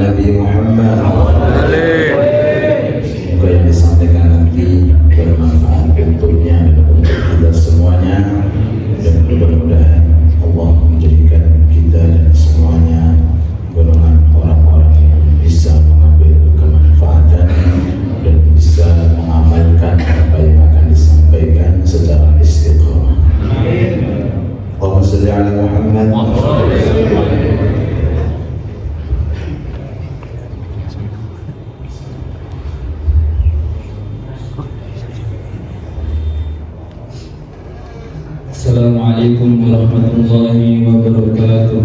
Nabi Muhammad. Semoga yang disampaikan nanti bermanfaat untuknya dan untuk kita semuanya, dan mudah-mudahan Allah menjadikan kita dan semuanya golongan orang-orang yang bisa mengambil kemanfaatan dan bisa mengamalkan apa yang akan disampaikan secara istiqamah. Allahumma shalli ala Muhammad. Assalamualaikum warahmatullahi wabarakatuh.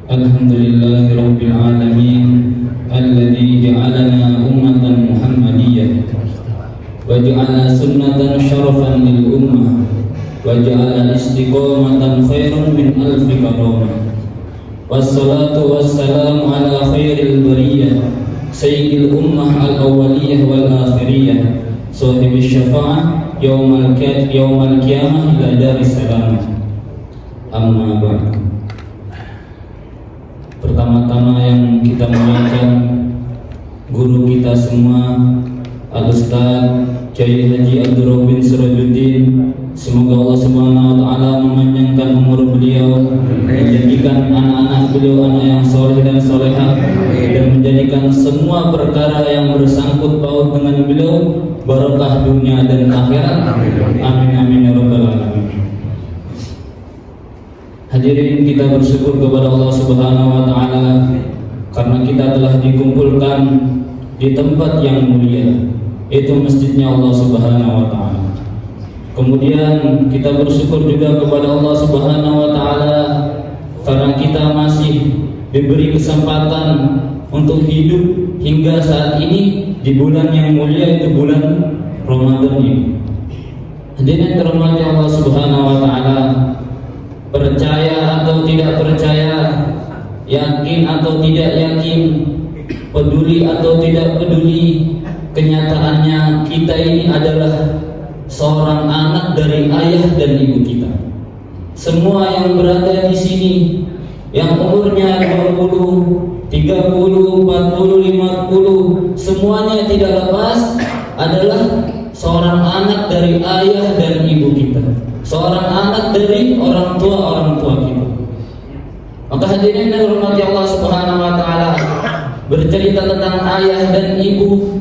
Alhamdulillahirabbil alamin alladzi ja'alana ummatan muhammadiyyah wa ja'ala sunnatan syarafan lil ummah wa ja'ala istiqamatan khairun min alfi karamah. Wassalatu wassalamu ala khairil bariyah Sayyidil ummah al-awwaliyah wal akhiriyah Sahibis syafa'ah Yawmal qiyamah ila daris salamah. Amma ba'd. Pertama-tama yang kita muliakan guru kita semua, Al-Ustaz Kiai Haji Abdul Robin Sirajuddin. Semoga Allah Subhanahu wa taala memanjangkan umur beliau, menjadikan anak-anak beliau anak yang soleh dan solehah, dan menjadikan semua perkara yang bersangkut paut dengan beliau barakah dunia dan akhirat. Amin amin ya rabbal alamin. Hadirin, kita bersyukur kepada Allah Subhanahu wa taala karena kita telah dikumpulkan di tempat yang mulia, yaitu masjidnya Allah Subhanahu wa taala. Kemudian kita bersyukur juga kepada Allah Subhanahu wa taala karena kita masih diberi kesempatan untuk hidup hingga saat ini di bulan yang mulia, itu bulan Ramadan ini. Hadirin dirahmati Allah Subhanahu wa taala, percaya atau tidak percaya, yakin atau tidak yakin, peduli atau tidak peduli, kenyataannya kita ini adalah seorang anak dari ayah dan ibu kita. Semua yang berada di sini, yang umurnya 20, 30, 40, 50, semuanya tidak lepas adalah seorang anak dari ayah dan ibu kita, seorang anak dari orang tua kita. Maka hadirin yang dirahmati Allah Subhanahu wa taala, bercerita tentang ayah dan ibu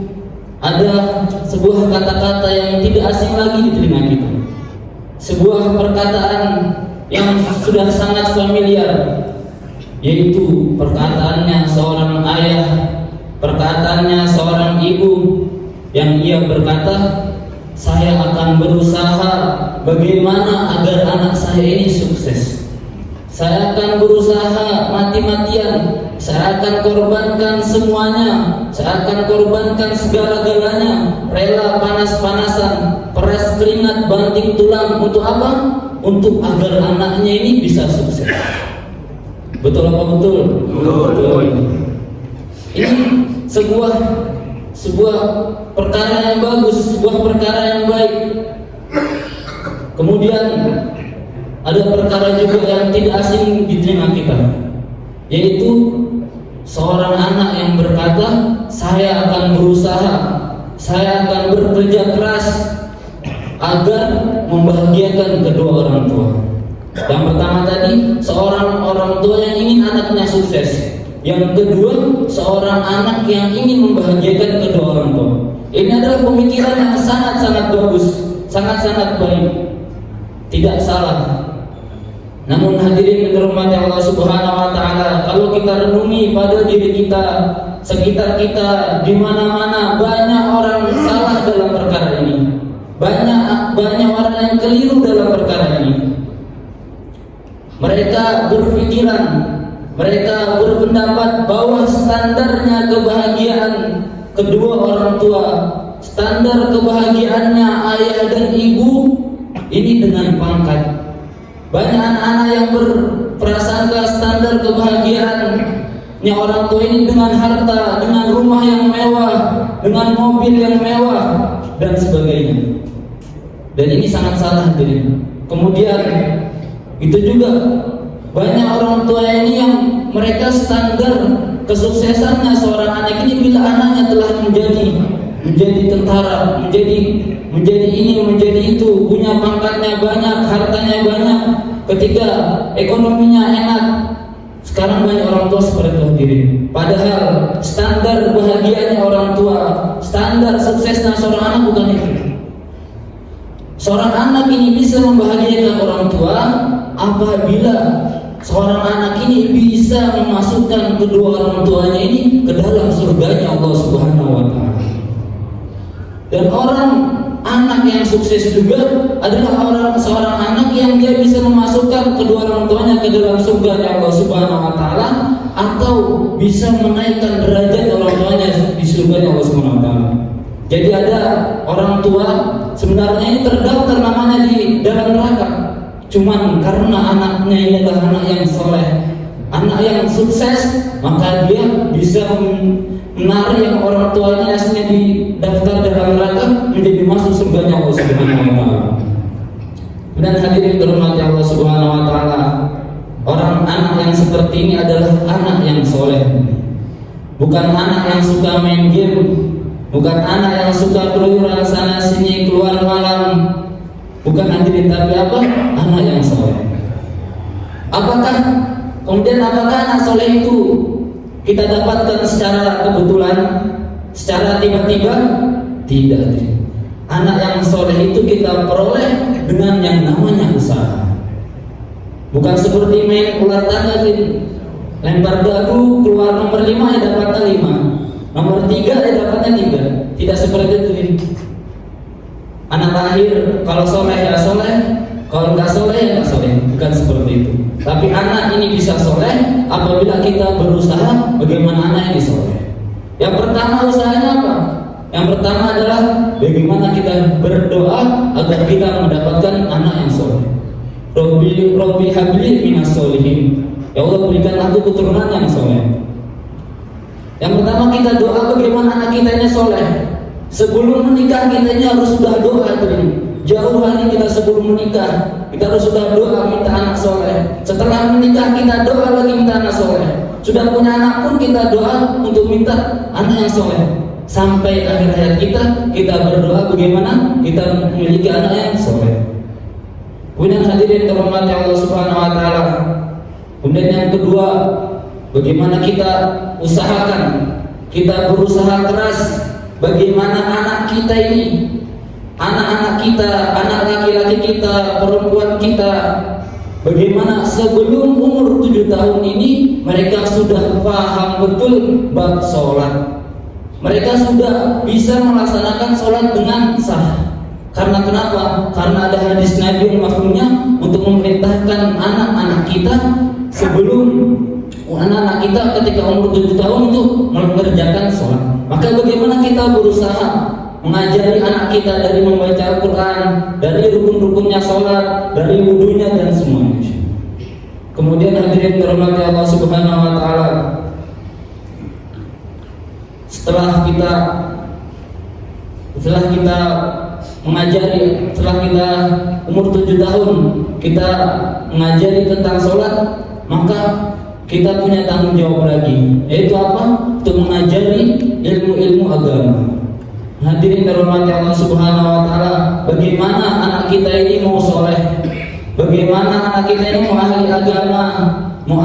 ada sebuah kata-kata yang tidak asing lagi di telinga kita. Sebuah perkataan yang sudah sangat familiar, yaitu perkataannya seorang ayah, perkataannya seorang ibu, yang ia berkata, saya akan berusaha bagaimana agar anak saya ini sukses. Saya akan berusaha mati-matian, saya akan korbankan semuanya, saya akan korbankan segala-galanya, rela panas-panasan, peras keringat, banting tulang, untuk apa? Untuk agar anaknya ini bisa sukses. Betul apa betul? Betul. Ini sebuah perkara yang bagus, sebuah perkara yang baik. Kemudian ada perkara juga yang tidak asing di telinga kita, yaitu seorang anak yang berkata, saya akan berusaha, saya akan bekerja keras agar membahagiakan kedua orang tua. Yang pertama tadi, seorang orang tua yang ingin anaknya sukses. Yang kedua, seorang anak yang ingin membahagiakan kedua orang tua. Ini adalah pemikiran yang sangat-sangat bagus, sangat-sangat baik, tidak salah. Namun hadirin yang dirahmati Allah Subhanahu wa taala, kalau kita renungi pada diri kita, sekitar kita, di mana-mana banyak orang salah dalam perkara ini. Banyak orang yang keliru dalam perkara ini. Mereka berpikiran, mereka berpendapat bahwa standarnya kebahagiaan kedua orang tua, standar kebahagiaannya ayah dan ibu ini dengan pangkat. Banyak anak-anak yang berprasangka standar kebahagiaannya orang tua ini dengan harta, dengan rumah yang mewah, dengan mobil yang mewah, dan sebagainya. Dan ini sangat salah. Kemudian Itu juga banyak orang tua ini yang mereka standar kesuksesannya seorang anak ini bila anaknya telah menjadi tentara, menjadi ini, menjadi itu, punya pangkatnya banyak, hartanya banyak, ketika ekonominya enak. Sekarang banyak orang tua seperti itu diri. Padahal standar bahagianya orang tua, standar suksesnya seorang anak bukan itu. Seorang anak ini bisa membahagiakan orang tua apabila seorang anak ini bisa memasukkan kedua orang tuanya ini ke dalam surganya Allah Subhanahu wa taala. Dan orang anak yang sukses juga adalah seorang anak yang dia bisa memasukkan kedua orang tuanya ke dalam surganya Allah Subhanahu wa taala, atau bisa menaikkan derajat orang tuanya di surganya Allah Subhanahu wa taala. Jadi ada orang tua sebenarnya ini terdaftar namanya di dalam neraka, cuman karena anaknya ini adalah anak yang soleh, anak yang sukses, maka dia bisa menarik yang orang tuanya aslinya di daftar dalam neraka menjadi masuk surganya Allah Subhanahu wa taala. Dan hadirin dirahmati Allah Subhanahu wa taala, orang anak yang seperti ini adalah anak yang soleh, bukan anak yang suka main game, bukan anak yang suka keluyuran sana sini, keluar malam, bukan hadirin, tapi apa? Anak yang soleh. Apakah anak soleh itu kita dapatkan secara kebetulan, secara tiba-tiba? Tidak. Anak yang soleh itu kita peroleh dengan yang namanya usaha. Bukan seperti main ular tangga, lempar dagu, keluar nomor 5 ya dapatnya 5, nomor 3 ya dapatnya 3. Tidak seperti itu. Anak lahir kalau soleh ya soleh, kalau nggak soleh ya nggak soleh. Bukan seperti itu. Tapi anak ini bisa soleh apabila kita berusaha bagaimana anak ini soleh. Yang pertama usahanya apa? Yang pertama adalah bagaimana kita berdoa agar kita mendapatkan anak yang soleh. Robbi habli minas solihin. Ya Allah, berikan aku keturunan yang soleh. Yang pertama kita doa bagaimana anak kita ini soleh. Sebelum menikah kita ini harus sudah doa tuh. Jauh hari kita sebelum menikah kita harus sudah doa minta anak soleh. Setelah menikah kita doa lagi minta anak soleh. Sudah punya anak pun kita doa untuk minta anak yang soleh. Sampai akhir hayat kita berdoa bagaimana kita memiliki anak yang soleh. Kemudian hadirin dirahmati Allah Subhanahu wa taala. Kemudian yang kedua, bagaimana kita usahakan, kita berusaha keras bagaimana anak kita ini, anak-anak kita, anak laki-laki kita, perempuan kita, bagaimana sebelum umur 7 tahun ini mereka sudah paham betul bab sholat. Mereka sudah bisa melaksanakan sholat dengan sah. Karena kenapa? Karena ada hadis Nabi yang mafhumnya untuk memerintahkan anak-anak kita sebelum anak-anak kita ketika umur 7 tahun untuk mengerjakan sholat. Maka bagaimana kita berusaha mengajari anak kita dari membaca Al-Quran, dari rukun-rukunnya sholat, dari wudunya dan semuanya. Kemudian hadirin dirahmati Allah Subhanahu wa taala, setelah kita mengajari, setelah kita umur 7 tahun kita mengajari tentang sholat, maka kita punya tanggung jawab lagi, yaitu apa? Untuk mengajari ilmu-ilmu agama. Hadirin dirahmati Allah Subhanahu wa taala, bagaimana anak kita ini mau soleh, bagaimana anak kita ini mau ahli agama, mau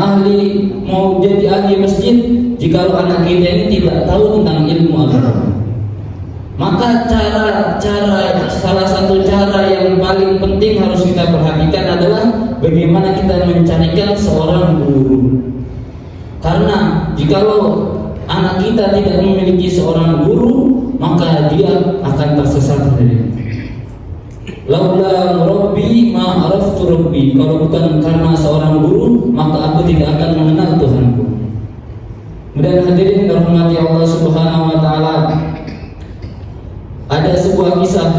jadi ahli masjid, jika anak kita ini tidak tahu tentang ilmu agama. Maka salah satu cara yang paling penting harus kita perhatikan adalah bagaimana kita mencarikan seorang guru. Karena jikalau anak kita tidak memiliki seorang guru, maka dia akan tersesat sendiri. Laula Rabbi ma araftu Rabbi, kalau bukan karena seorang guru, maka aku tidak akan mengenal Tuhanku. Kemudian hadirin dirahmati Allah Subhanahu wa taala, ada sebuah kisah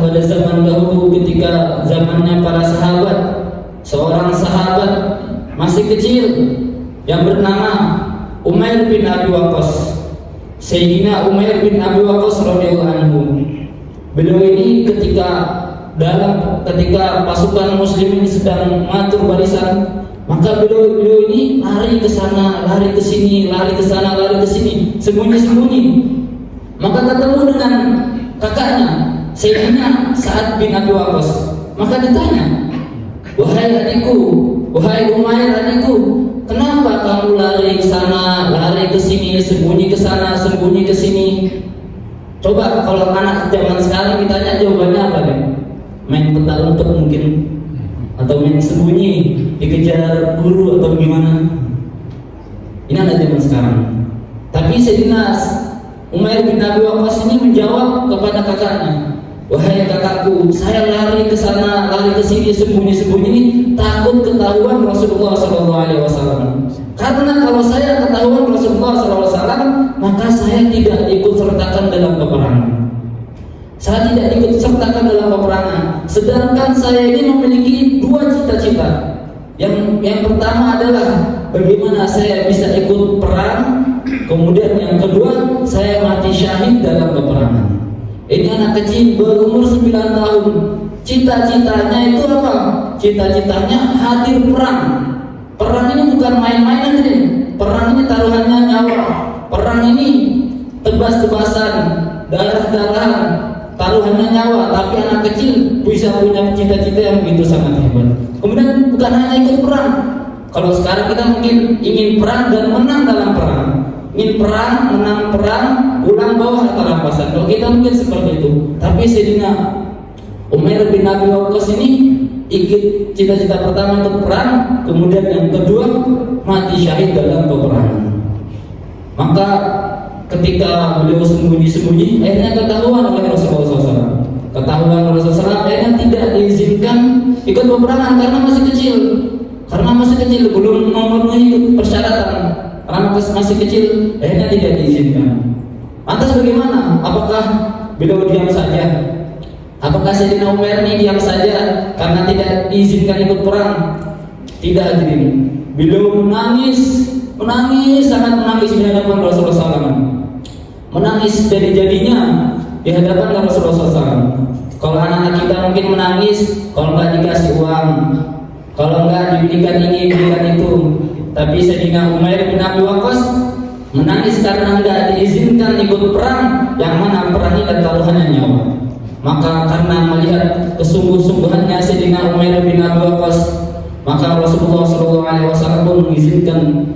pada zaman dahulu ketika zamannya para sahabat. Seorang sahabat masih kecil yang bernama Umair bin Abi Waqqas, Sayyidina Umair bin Abi Waqqas radhiyallahu anhu. Beliau ini ketika dalam ketika pasukan muslimin sedang mengatur barisan, maka beliau ini lari ke sana, lari ke sini, lari ke sana, lari ke sini, sembunyi-sembunyi. Maka ketemu dengan kakaknya, Sayyidina Sa'ad bin Abi Waqqas. Maka ditanya, "Wahai adikku, wahai Umair adikku, kenapa kamu lari ke sana, lari ke sini, sembunyi ke sana, sembunyi ke sini?" Coba kalau anak zaman sekarang ditanya jawabannya apa nih? Main petak umpet mungkin, atau main sembunyi, dikejar guru atau gimana? Ini anak zaman sekarang. Tapi Sayyidina Umair bin Abi Waqqas ini menjawab kepada kakaknya, "Wahai kakakku, saya lari ke sana, lari ke sini, sembunyi-sembunyi ini takut ketahuan Rasulullah SAW. Karena kalau saya ketahuan Rasulullah SAW, maka saya tidak ikut sertakan dalam peperangan. Saya tidak ikut sertakan dalam peperangan. Sedangkan saya ini memiliki dua cita-cita. Yang pertama adalah bagaimana saya bisa ikut perang. Kemudian yang kedua, saya mati syahid dalam peperangan." Ini anak kecil berumur 9 tahun. Cita-citanya itu apa? Cita-citanya hadir perang. Perang ini bukan main-mainan ini. Perang ini taruhannya nyawa. Perang ini tebas-tebasan, darah-darahan, taruhannya nyawa. Tapi anak kecil bisa punya cita-cita yang begitu sangat hebat. Kemudian bukan hanya ikut perang. Kalau sekarang kita mungkin ingin perang dan menang dalam perang. Ingin perang, menang perang, pulang bawa harta rampasan. Kalau kita mungkin seperti itu. Tapi Sayyidina Umair bin Abi Waqqas ini ikut cita-cita pertama untuk perang, kemudian yang kedua mati syahid dalam peperangan. Maka ketika beliau sembunyi-sembunyi, akhirnya ketahuan oleh Rasulullah SAW. Ketahuan Rasulullah SAW, akhirnya tidak diizinkan ikut peperangan karena masih kecil. Karena masih kecil, belum memenuhi persyaratan. Karena masih kecil, akhirnya tidak diizinkan. Lantas bagaimana? Apakah beliau diam saja? Apakah Sayyidina Umar ini diam saja karena tidak diizinkan ikut perang? Tidak, hadirin. Beliau menangis, sangat menangis di hadapan Rasulullah SAW. Menangis jadi-jadinya di hadapan Rasulullah SAW. Kalau anak-anak kita mungkin menangis kalau nggak dikasih uang, kalau nggak diberikan ini, diberikan itu. Tapi Sayyidina Umair bin Abi Waqqas menangis karena nggak diizinkan ikut perang, yang mana perang ini dan taruhannya nyawa. Maka karena melihat kesungguh-sungguhannya Sayyidina Umair bin Abi Waqqas, maka Rasulullah SAW pun mengizinkan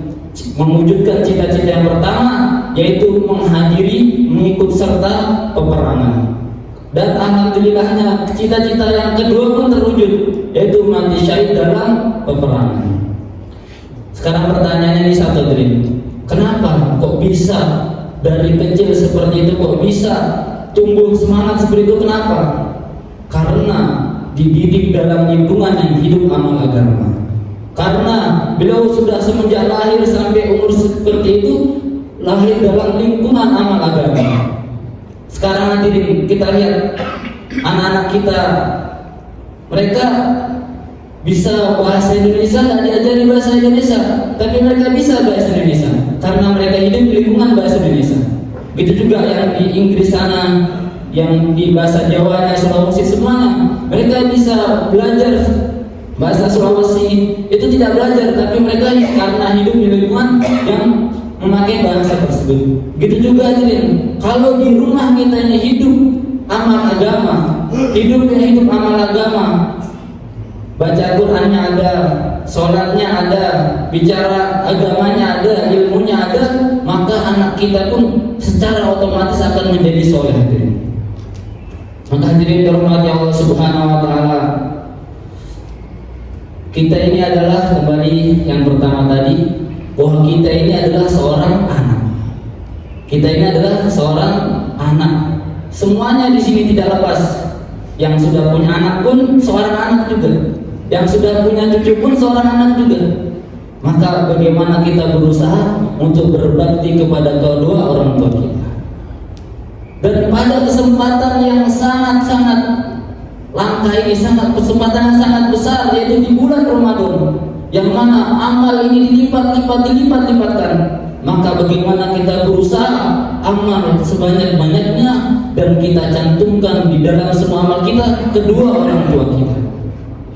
mewujudkan cita-cita yang pertama, yaitu menghadiri, mengikut serta peperangan. Dan alhamdulillahnya cita-cita yang kedua pun terwujud, yaitu mati syahid dalam peperangan. Sekarang pertanyaannya ini satu, kenapa kok bisa dari kecil seperti itu, kok bisa tumbuh semangat seperti itu? Kenapa? Karena dididik dalam lingkungan yang hidup amal agama. Karena beliau sudah semenjak lahir sampai umur seperti itu lahir dalam lingkungan amal agama. Sekarang nanti kita lihat anak-anak kita, mereka bisa bahasa Indonesia, tidak diajari bahasa Indonesia, tapi mereka bisa bahasa Indonesia karena mereka hidup di lingkungan bahasa Indonesia. Begitu juga yang di Inggris sana, yang di bahasa Jawanya, Sulawesi, semuanya mereka bisa belajar bahasa Sulawesi. Itu tidak belajar, tapi mereka karena hidup di lingkungan yang memakai bahasa tersebut. Begitu juga hadirin, kalau di rumah kita ini hidup amal agama, hidup amal agama, baca Qurannya ada, sholatnya ada, bicara agamanya ada, ilmunya ada, maka anak kita pun secara otomatis akan menjadi soleh. Maka hadirin dirahmati Allah Subhanahu wa Ta'ala, kita ini adalah, kembali yang pertama tadi, bahwa kita ini adalah seorang anak. Kita ini adalah seorang anak. Semuanya di sini tidak lepas. Yang sudah punya anak pun seorang anak juga. Yang sudah punya cucu pun seorang anak juga. Maka bagaimana kita berusaha untuk berbakti kepada kedua orang tua kita. Dan pada kesempatan yang sangat-sangat langka ini, kesempatan yang sangat besar, yaitu di bulan Ramadan, yang mana amal ini dilipat-lipatkan, maka bagaimana kita berusaha amal sebanyak-banyaknya dan kita kita cantumkan di dalam semua amal kita kedua orang tua kita.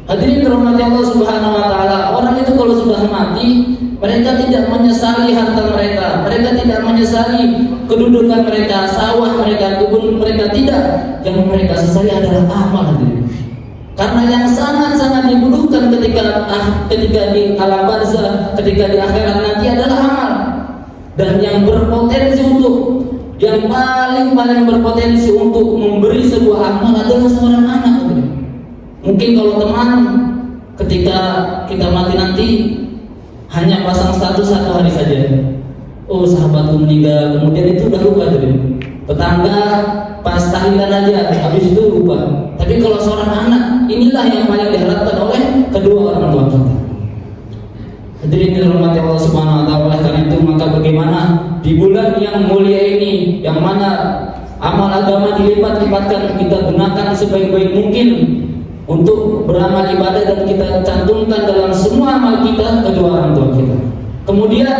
Hadirin dirahmati Allah Subhanahu wa taala, orang itu kalau sudah mati, mereka tidak menyesali harta mereka, mereka tidak menyesali kedudukan mereka, sawah mereka, kebun mereka, tidak. Yang mereka sesali adalah amal, hadirin. Karena yang sangat-sangat dibutuhkan ketika di alam barzah, ketika di akhirat nanti adalah amal. Dan yang berpotensi untuk, yang paling berpotensi untuk memberi sebuah amal adalah seorang anak, hadirin. Mungkin kalau teman ketika kita mati nanti hanya pasang status 1 hari saja. Oh, sahabatku meninggal, kemudian itu udah lupa jadi. Tetangga pas tahlilan aja, habis itu lupa. Tapi kalau seorang anak, inilah yang paling diharapkan oleh kedua orang tua kita. Hadirin dirahmati Allah Subhanahu wa taala, karena itu maka bagaimana di bulan yang mulia ini, yang mana amal agama dilipat-lipatkan, kita gunakan sebaik-baik mungkin untuk beramal ibadah dan kita cantumkan dalam semua amal kita kedua orang tua kita. Kemudian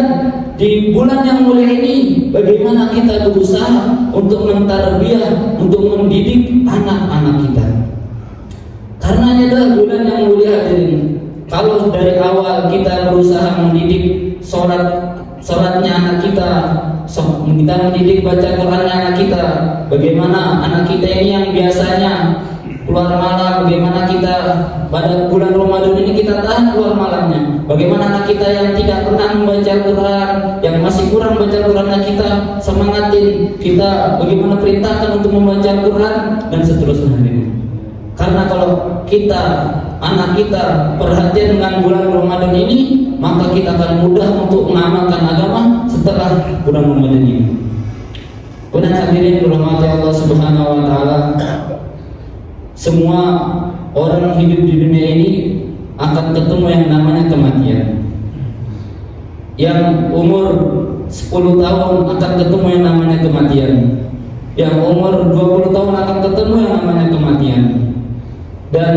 di bulan yang mulia ini bagaimana kita berusaha untuk mentarbiyah, untuk mendidik anak-anak kita. Karena ini adalah bulan yang mulia, hadirin. Kalau dari awal kita berusaha mendidik sholatnya anak kita mendidik baca Qurannya anak kita, bagaimana anak kita ini yang biasanya keluar malam, bagaimana kita pada bulan Ramadan ini kita tahan keluar malamnya. Bagaimana anak kita yang tidak pernah membaca Quran, yang masih kurang baca Qurannya, kita semangatin, kita bagaimana perintahkan untuk membaca Quran dan seterusnya. Karena kalau kita, anak kita perhatian dengan bulan Ramadan ini, maka kita akan mudah untuk mengamalkan agama setelah bulan Ramadan ini. Kemudian hadirin dirahmati Allah Subhanahu wa taala, semua orang hidup di dunia ini akan ketemu yang namanya kematian. Yang umur 10 tahun akan ketemu yang namanya kematian. Yang umur 20 tahun akan ketemu yang namanya kematian. Dan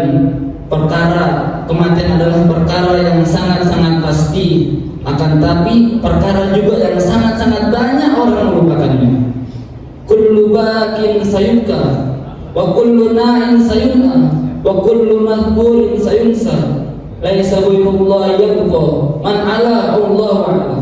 perkara kematian adalah perkara yang sangat-sangat pasti. Akan tapi perkara juga yang sangat-sangat banyak orang melupakannya. Kullu bakin sayuka wa kullu na'in sayuna wa kullu madhkurin sayunsa laisa billahi yabqa man ala Allah ala.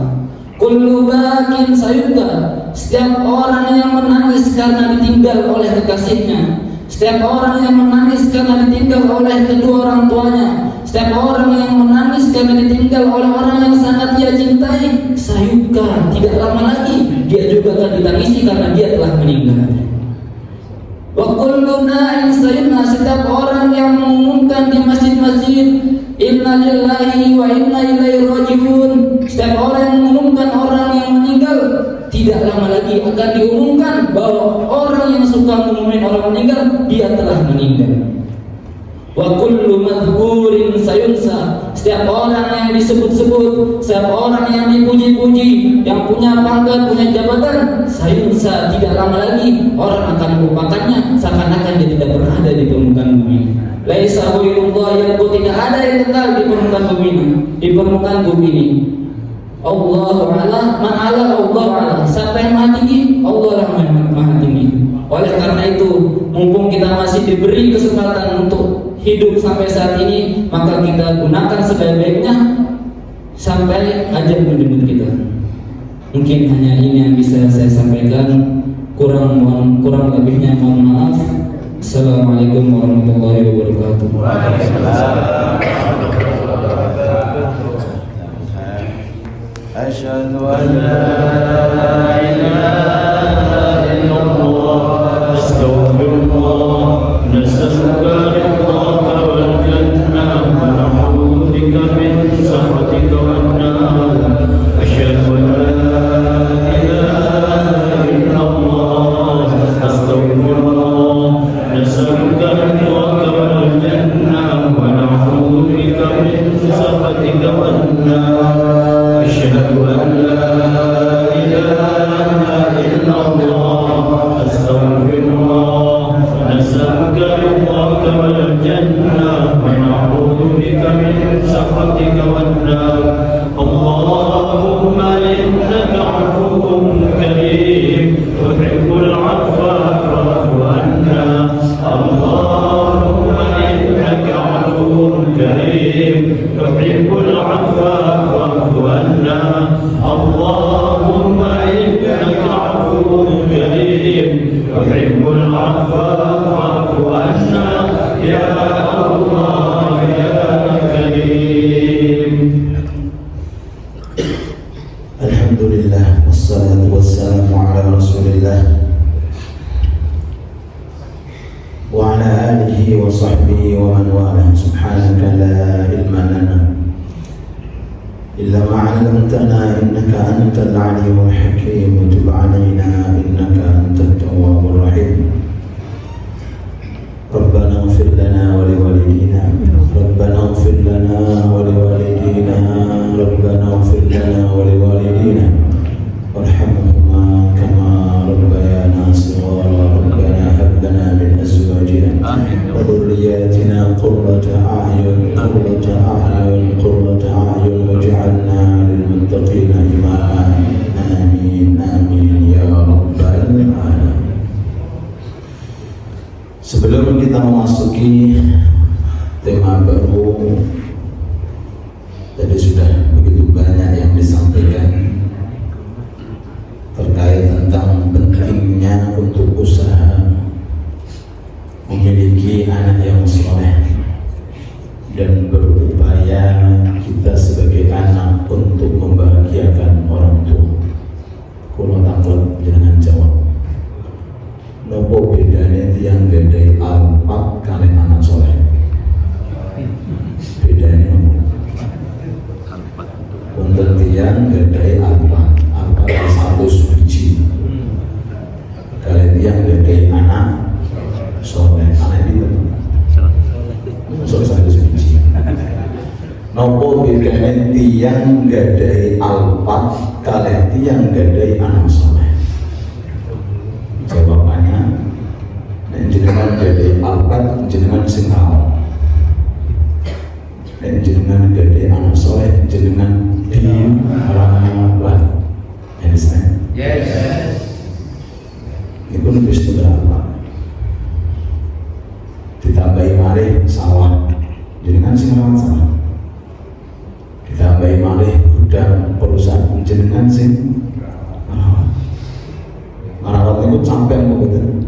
Kullu bakin sayuka, setiap orang yang menangis karena ditinggal oleh kekasihnya, setiap orang yang menangis karena ditinggal oleh kedua orang tuanya, setiap orang yang menangis karena ditinggal oleh orang yang sangat dia cintai, sayuka, tidak lama lagi dia juga akan ditangisi karena dia telah meninggal. Wa kullu na'in sayuna, setiap orang yang mengumumkan di masjid-masjid inna lillahi wa inna ilaihi raji'un, setiap orang yang mengumumkan orang yang meninggal, tidak lama lagi akan diumumkan bahwa orang yang suka mengumumkan orang meninggal, dia telah meninggal. Wa kullu madhkurin sayunsa, setiap orang yang disebut-sebut, setiap orang yang dipuji-puji, yang punya pangkat, punya jabatan, sayunsa, tidak lama lagi orang akan melupakannya, seakan-akan dia tidak pernah ada di permukaan bumi. Laisa huilullah, yang tidak ada yang kekal di permukaan bumi, di permukaan bumi ini. Allahu a'la, man ala Allah a'la, siapa yang maha tinggi, Allah lah maha tinggi. Oleh karena itu, mumpung kita masih diberi kesempatan untuk hidup sampai saat ini, maka kita gunakan sebaik-baiknya sampai ajal menjemput kita. Mungkin hanya ini yang bisa saya sampaikan, kurang lebihnya mohon maaf. Assalamualaikum warahmatullahi wabarakatuh. Asyhadu an la ilaha illallah, astaghfirullah, nas'aluka ridhaka wal jannah wa na'udzu bika min sakhatika wan nar. Asyhadu an la ilaha illallah, astaghfirullah, nas'aluka ridhaka wal jannah wa na'udzu bika min sakhatika wan nar. Asyhadu an la ilaha illallah, astaghfirullah, nas'aluka ridhaka wal jannah wa na'udzu bika min sakhatika wan nar. Allahumma innaka 'afuwwun karim tuhibbul 'afwa fa'fu 'anna. تحب العفو فاعف عنا يا الله يا كريم. Alhamdulillah wassalatu wassalamu ala Rasulillah wa ala alihi wa sahbihi wa man walah. Subhanaka la ilma lana illa ma 'allamtana innaka antal alimul hakim wa tub 'alaina innaka antat tawwabur rahim. Rabbana ighfir lana wa liwalidina Rabbana ighfir lana wa liwalidina Rabbana ighfir lana wa liwalidina warhamhuma kama rabbayana shighara. Rabbana hab lana min azwajina wa dhurriyyatina qurrata a'yun waj'alna lil muttaqina imama. Amin amin ya rabbal alamin. Sebelum kita memasuki tema baru, tadi sudah begitu banyak yang disampaikan terkait tentang pentingnya untuk usaha memiliki anak yang soleh dan berupaya kita sebagai anak untuk membahagiakan orang tua. Kalau takut jangan jawab. Nopo bedanya tiang gadai alpat kali anak soleh? Bedanya nopo? Untuk tiang gadai alpat 100 biji. Kali tiang gadai anak soleh, anak itu soleh 100 biji. Nopo bedanya tiang gadai alpat kali tiang gadai anak soleh? Jawabannya, jenengan gede alpat, jenengan sing awal. Dan jenengan gede anak soleh, jenengan dirawat. Understand? Yes. Itu lebih berapa? Ditambahi malih sawah, jenengan sing rawat sawah. Ditambahi malih gudang perusahaan, jenengan sing rawat itu sampai mau betul,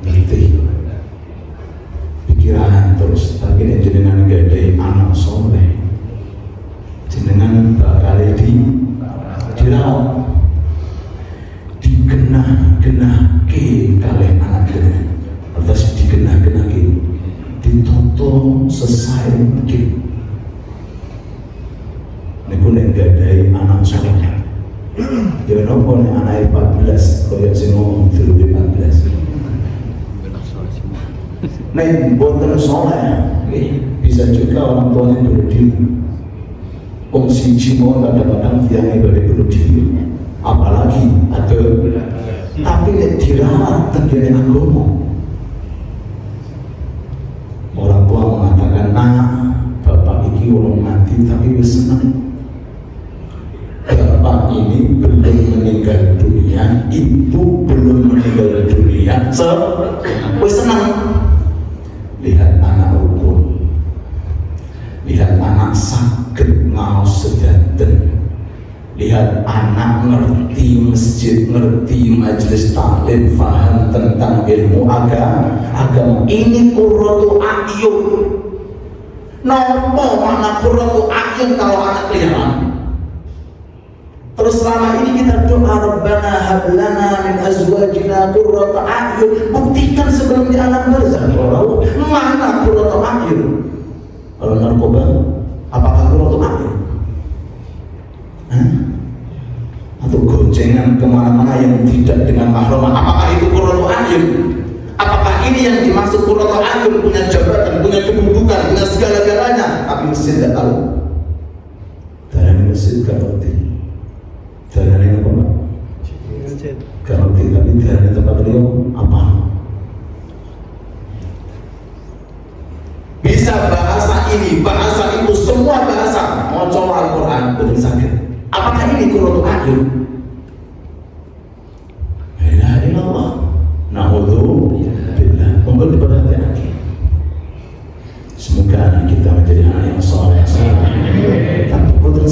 ngerti pikiran terus. Tapi ini jenengan gede anak soleh, jenengan bakal dirawat, digenah ke kalian anak jenengan, atas digenah ke, ditoto selesai mungkin. Ini pun yang gede anak soleh. Ya nopo nih anak 14, kalau yang ngomong itu 14. Nih boten soleh, bisa juga orang tuanya bunuh diri. Si Cimo kadang-kadang tiangnya dari bunuh diri, apalagi ada. Tapi nih dirawat tentang agama. Orang tua mengatakan, nah bapak ini orang mati tapi wis senang. Bapak ini belum meninggal dunia, ibu belum meninggal dunia, wis senang. Lihat anak rukun, lihat anak sakit ngaos sedanten, lihat anak ngerti masjid, ngerti majelis taklim, faham tentang ilmu agama. Ini qurratu a'yun. Napa makna qurratu a'yun kalau anak kelihatan? Terus selama ini kita doa Rabbana hab lana min azwajina qurrata a'yun. Buktikan sebelum di alam barzakh. Mana qurrata a'yun? Kalau narkoba, apakah qurrata a'yun? Atau goncengan kemana-mana yang tidak dengan mahram, apakah itu qurrata a'yun? Apakah ini yang dimaksud qurrata a'yun? Punya jabatan, punya kedudukan, punya segala-galanya, tapi masjid tidak tahu. Dalam masjid gak ngerti. Jalan ini apa Pak? Kalau tidak di jalan tempat beliau apa? Bisa bahasa ini, bahasa itu, semua bahasa. Mau coba Al-Quran, betul sakit. Apakah ini qurratu a'yun? La ilaha illallah. Na'udzubillah. Monggo diperhatikan. Semoga anak kita menjadi anak yang soleh. Tapi boten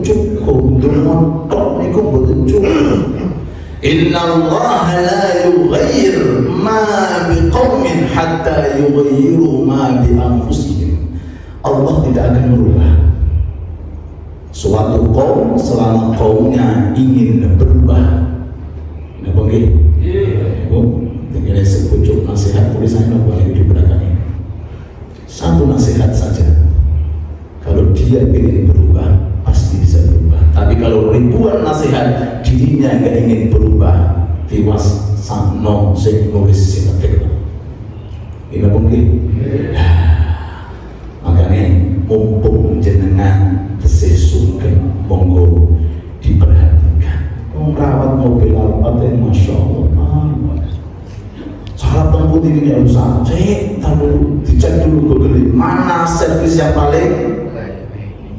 cukup, boten cukup. Inna Allah la yughayyir ma biqaumin hatta yughayyiru ma bi anfusihim. Allah tidak akan merubah suatu kaum selama kaumnya ingin berubah. Nah, bagi dengan sepucuk nasihat tulisannya boleh diperhatikan. Satu nasihat saja. Kalau dia ingin berubah, pasti bisa berubah. Tapi kalau ribuan nasihat, dirinya nggak ingin berubah, tiwas sano sing nulis sing ngetik. Ini mungkin. Makanya mumpung jenengan tesih sugeng, monggo diperhatikan. Merawat mobil Alphard yang masya Allah. Salah tempuh ini ya usah. Cek, tahu dicek dulu Google mana servis yang paling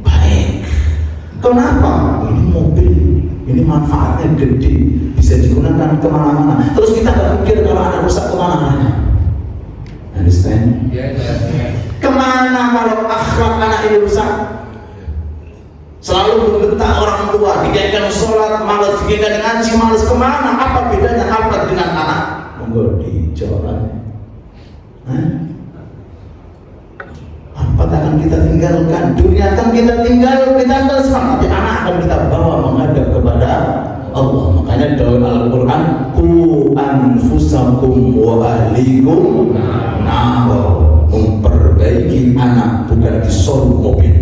baik. Kenapa? Ini mobil, ini manfaatnya gede, bisa digunakan kemana-mana. Terus kita nggak pikir kalau anak rusak kemana-mana. Understand? Kemana kalau akhlak anak ini rusak? Selalu membentak orang tua, dikatakan sholat, malas dikatakan ngaji, malas kemana? Apa bedanya akhlak dengan anak? Monggo dijawab. Apa akan kita tinggalkan? Dunia akan kita tinggalkan, tapi anak akan kita bawa menghadap kepada Allah. Makanya dalam Al-Quran, ku anfusakum wa ahlikum nar. Memperbaiki anak bukan di showroom mobil,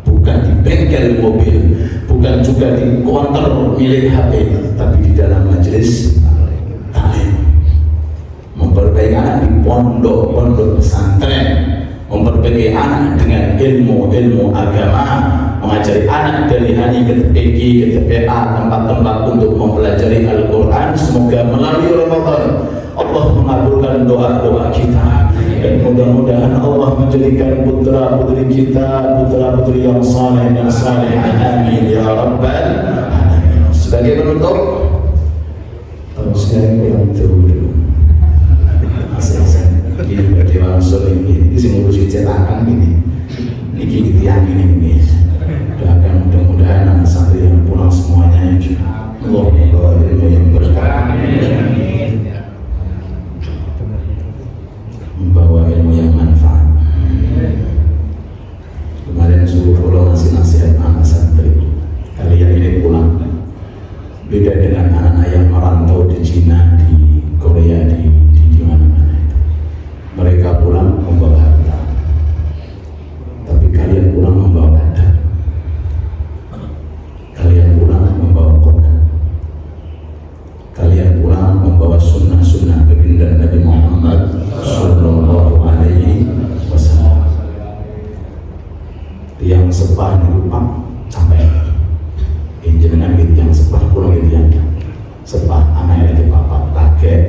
bukan di bengkel mobil, bukan juga di konter milik HP, tapi di dalam majelis taklim. Memperbaiki anak di pondok pesantren, memperbaiki anak dengan ilmu agama, mengajari anak dari hari ke TPG, ke TPA, tempat-tempat untuk mempelajari Al-Quran. Semoga melalui Ramadan Allah mengabulkan doa-doa kita, dan mudah-mudahan Allah menjadikan putra-putri kita putra-putri yang saleh dan saleh. Amin ya rabbal alamin. Sebagai penutup, saya kurang tahu dulu. Ini bagi langsung ini ngurusi cetakan ini tiang ini. Doakan mudah-mudahan anak santri yang pulang semuanya Allah ilmu yang berkah, membawa ilmu yang manfaat. Kemarin suruh pulang ngasih nasihat anak santri, kalian ini pulang beda dengan anak-anak yang merantau di Cina, di Korea, di mana-mana. Mereka pulang membawa harta, tapi kalian pulang membawa adab. Kalian pulang membawa Quran. Kalian pulang membawa sunnah-sunnah baginda Nabi Muhammad Sallallahu Alaihi Wasallam. Yang sepah lupa sampai jenengan gitu, yang sepah pulang gitu, yang sepah anak itu papat kakek,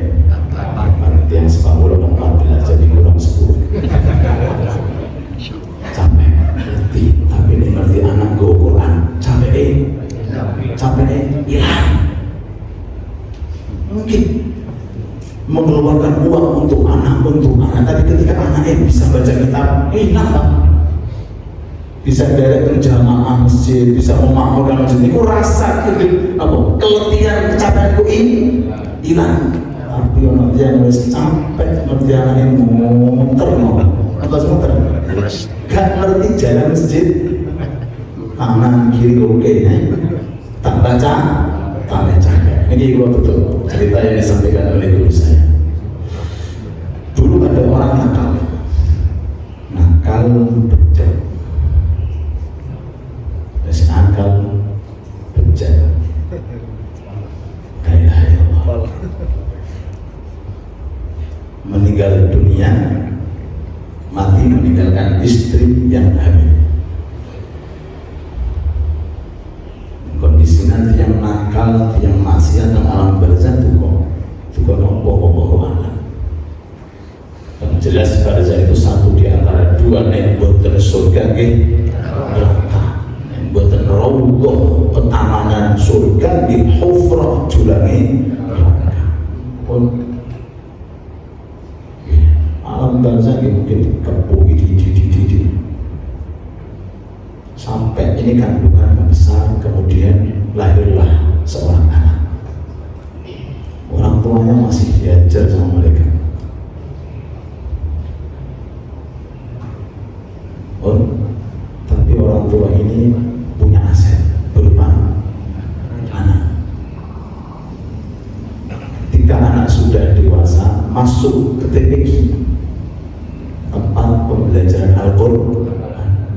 yang sepah pulang 14 jadi kurang 10 sampai ngerti, tapi ini ngerti anak go Quran sampai hilang. Mungkin mengeluarkan uang untuk anak, tapi ketika anaknya bisa baca kitab, hilang Pak. Bisa direct jamaah masjid, bisa memakmurkan masjid. Itu rasa keletihan, kecapean itu hilang. Tapi orang yang harus capek ngerti anak ini muter gak ngerti jalan masjid kanan kiri oke, tak baca ini gua tutup cerita yang disampaikan oleh guru saya. Dulu ada orang nakal bejat, kayak Allah meninggal dunia, mati meninggalkan istri yang hamil. Kondisi nanti yang nakal, yang maksiat, yang alam barzah itu kok Allah. Yang jelas barzah itu satu di antara dua nek boten surga neraka, nek boten raudhah petamanan surga di hufrah julange neraka. Alam barzah mungkin dikepung di sampai ini kandungan besar, kemudian lahirlah seorang anak. belajar sama mereka. Tapi orang tua ini punya aset berupa anak. Ketika anak sudah dewasa, masuk ke TPQ, tempat pembelajaran Al-Quran,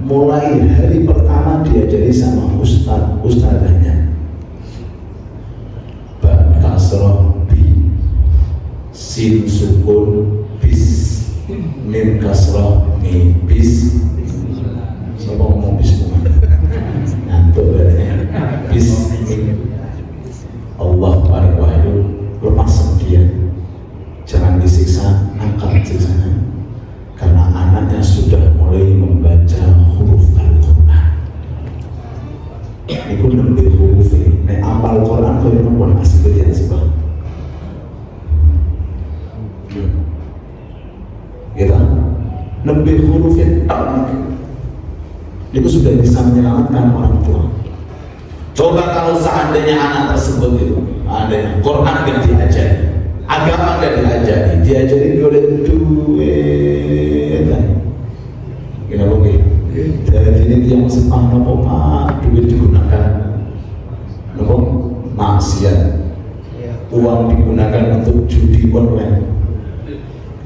mulai hari pertama diajari sama ustadzanya. Ba kasroh bi, sin sukun bis, mim kasroh mi bis. Siapa ngomong bismillah? Ngantuk berarti. Bismillah. Allah paling wahyu, lepas dia. Jangan disiksa, angkat siksanya. Karena anaknya sudah mulai membaca huruf Al-Quran. Ini pun lebih huruf ini. Apal Quran kau yang pun asli yang sebab. Kita lebih huruf yang itu sudah bisa menyelamatkan orang tua. Coba kalau seandainya anak tersebut itu, ada Quran yang diajari, agama yang diajari oleh duit. Kenapa begitu? Jadi ini yang sepah nopo pak, duit digunakan nopo maksiat, uang digunakan untuk judi online.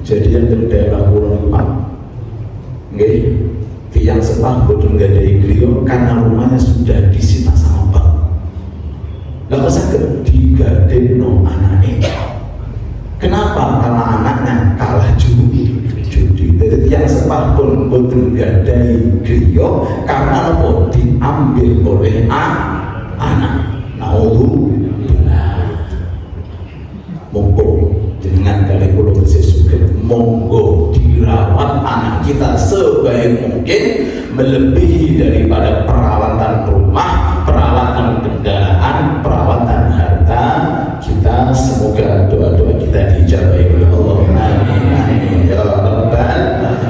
Kejadian di daerah Pulau Pak, nggih. Yang sepah bodoh nggak ada beliau karena rumahnya sudah disita sama bank. Lalu saya digadein no anaknya. Kenapa? Karena anaknya kalah judi. Jadi yang sepah pun bodoh nggak ada beliau karena apa? Diambil oleh anak. Naudzubillah. Monggo dengan kali pulau sesuatu, monggo dirawat anak kita sebaik mungkin, melebihi daripada perawatan rumah, perawatan kendaraan, perawatan harta kita. Semoga doa-doa kita dijabahi oleh Allah. Amin ya rabbal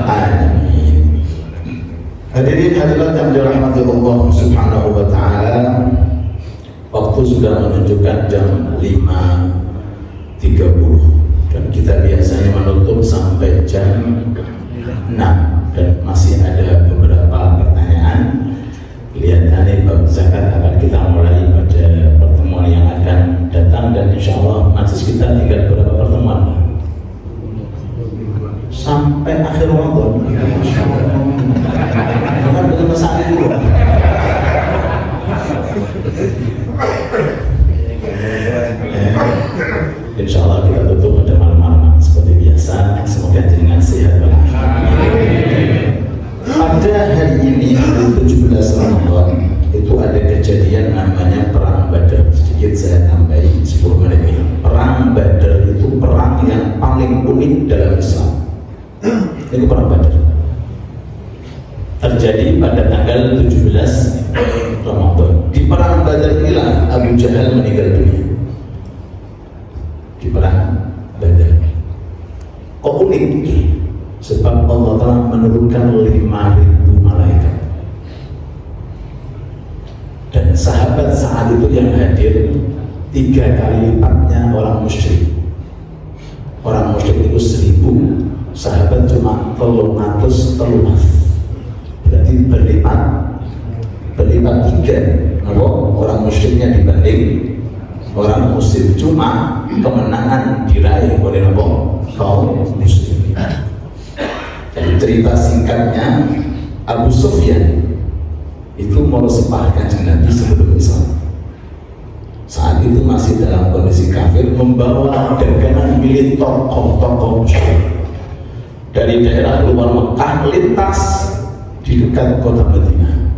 alamin. Hadirin hadirat yang dirahmati Allah Subhanahu wa taala, waktu sudah menunjukkan jam 5.30 dan kita biasanya menutup sampai jam 6 dan masih ada beberapa pertanyaan. Kelihatannya bab zakat akan kita mulai pada pertemuan yang akan datang dan insya Allah majelis kita tinggal beberapa pertemuan sampai akhir Ramadan. Jangan betul sakit dulu. Insya Allah kita tutup pada malam-malam seperti biasa. Semoga dengan sehat walafiat. Pada hari ini 17 Ramadan itu ada kejadian namanya perang Badar. Sedikit saya tambahin 10 menit ini. Perang Badar itu perang yang paling unik dalam Islam. Ini perang Badar. Terjadi pada tanggal 17 Ramadan. Di perang Badar inilah Abu Jahal meninggal dunia. Di perang Badar. Kok unik? Sebab Allah telah menurunkan 5.000 malaikat. Dan sahabat saat itu yang hadir 3 kali lipatnya orang musyrik. Orang musyrik itu 1.000, sahabat cuma 300. Berarti berlipat 3. Orang musyriknya dibanding orang muslim, cuma kemenangan diraih oleh kaum muslim. Jadi cerita singkatnya, Abu Sufyan itu mau sepah Kanjeng Nabi sebelum Islam. Saat itu masih dalam kondisi kafir, membawa dagangan milik tokoh-tokoh musyrik dari daerah luar Mekah lintas di dekat kota Madinah.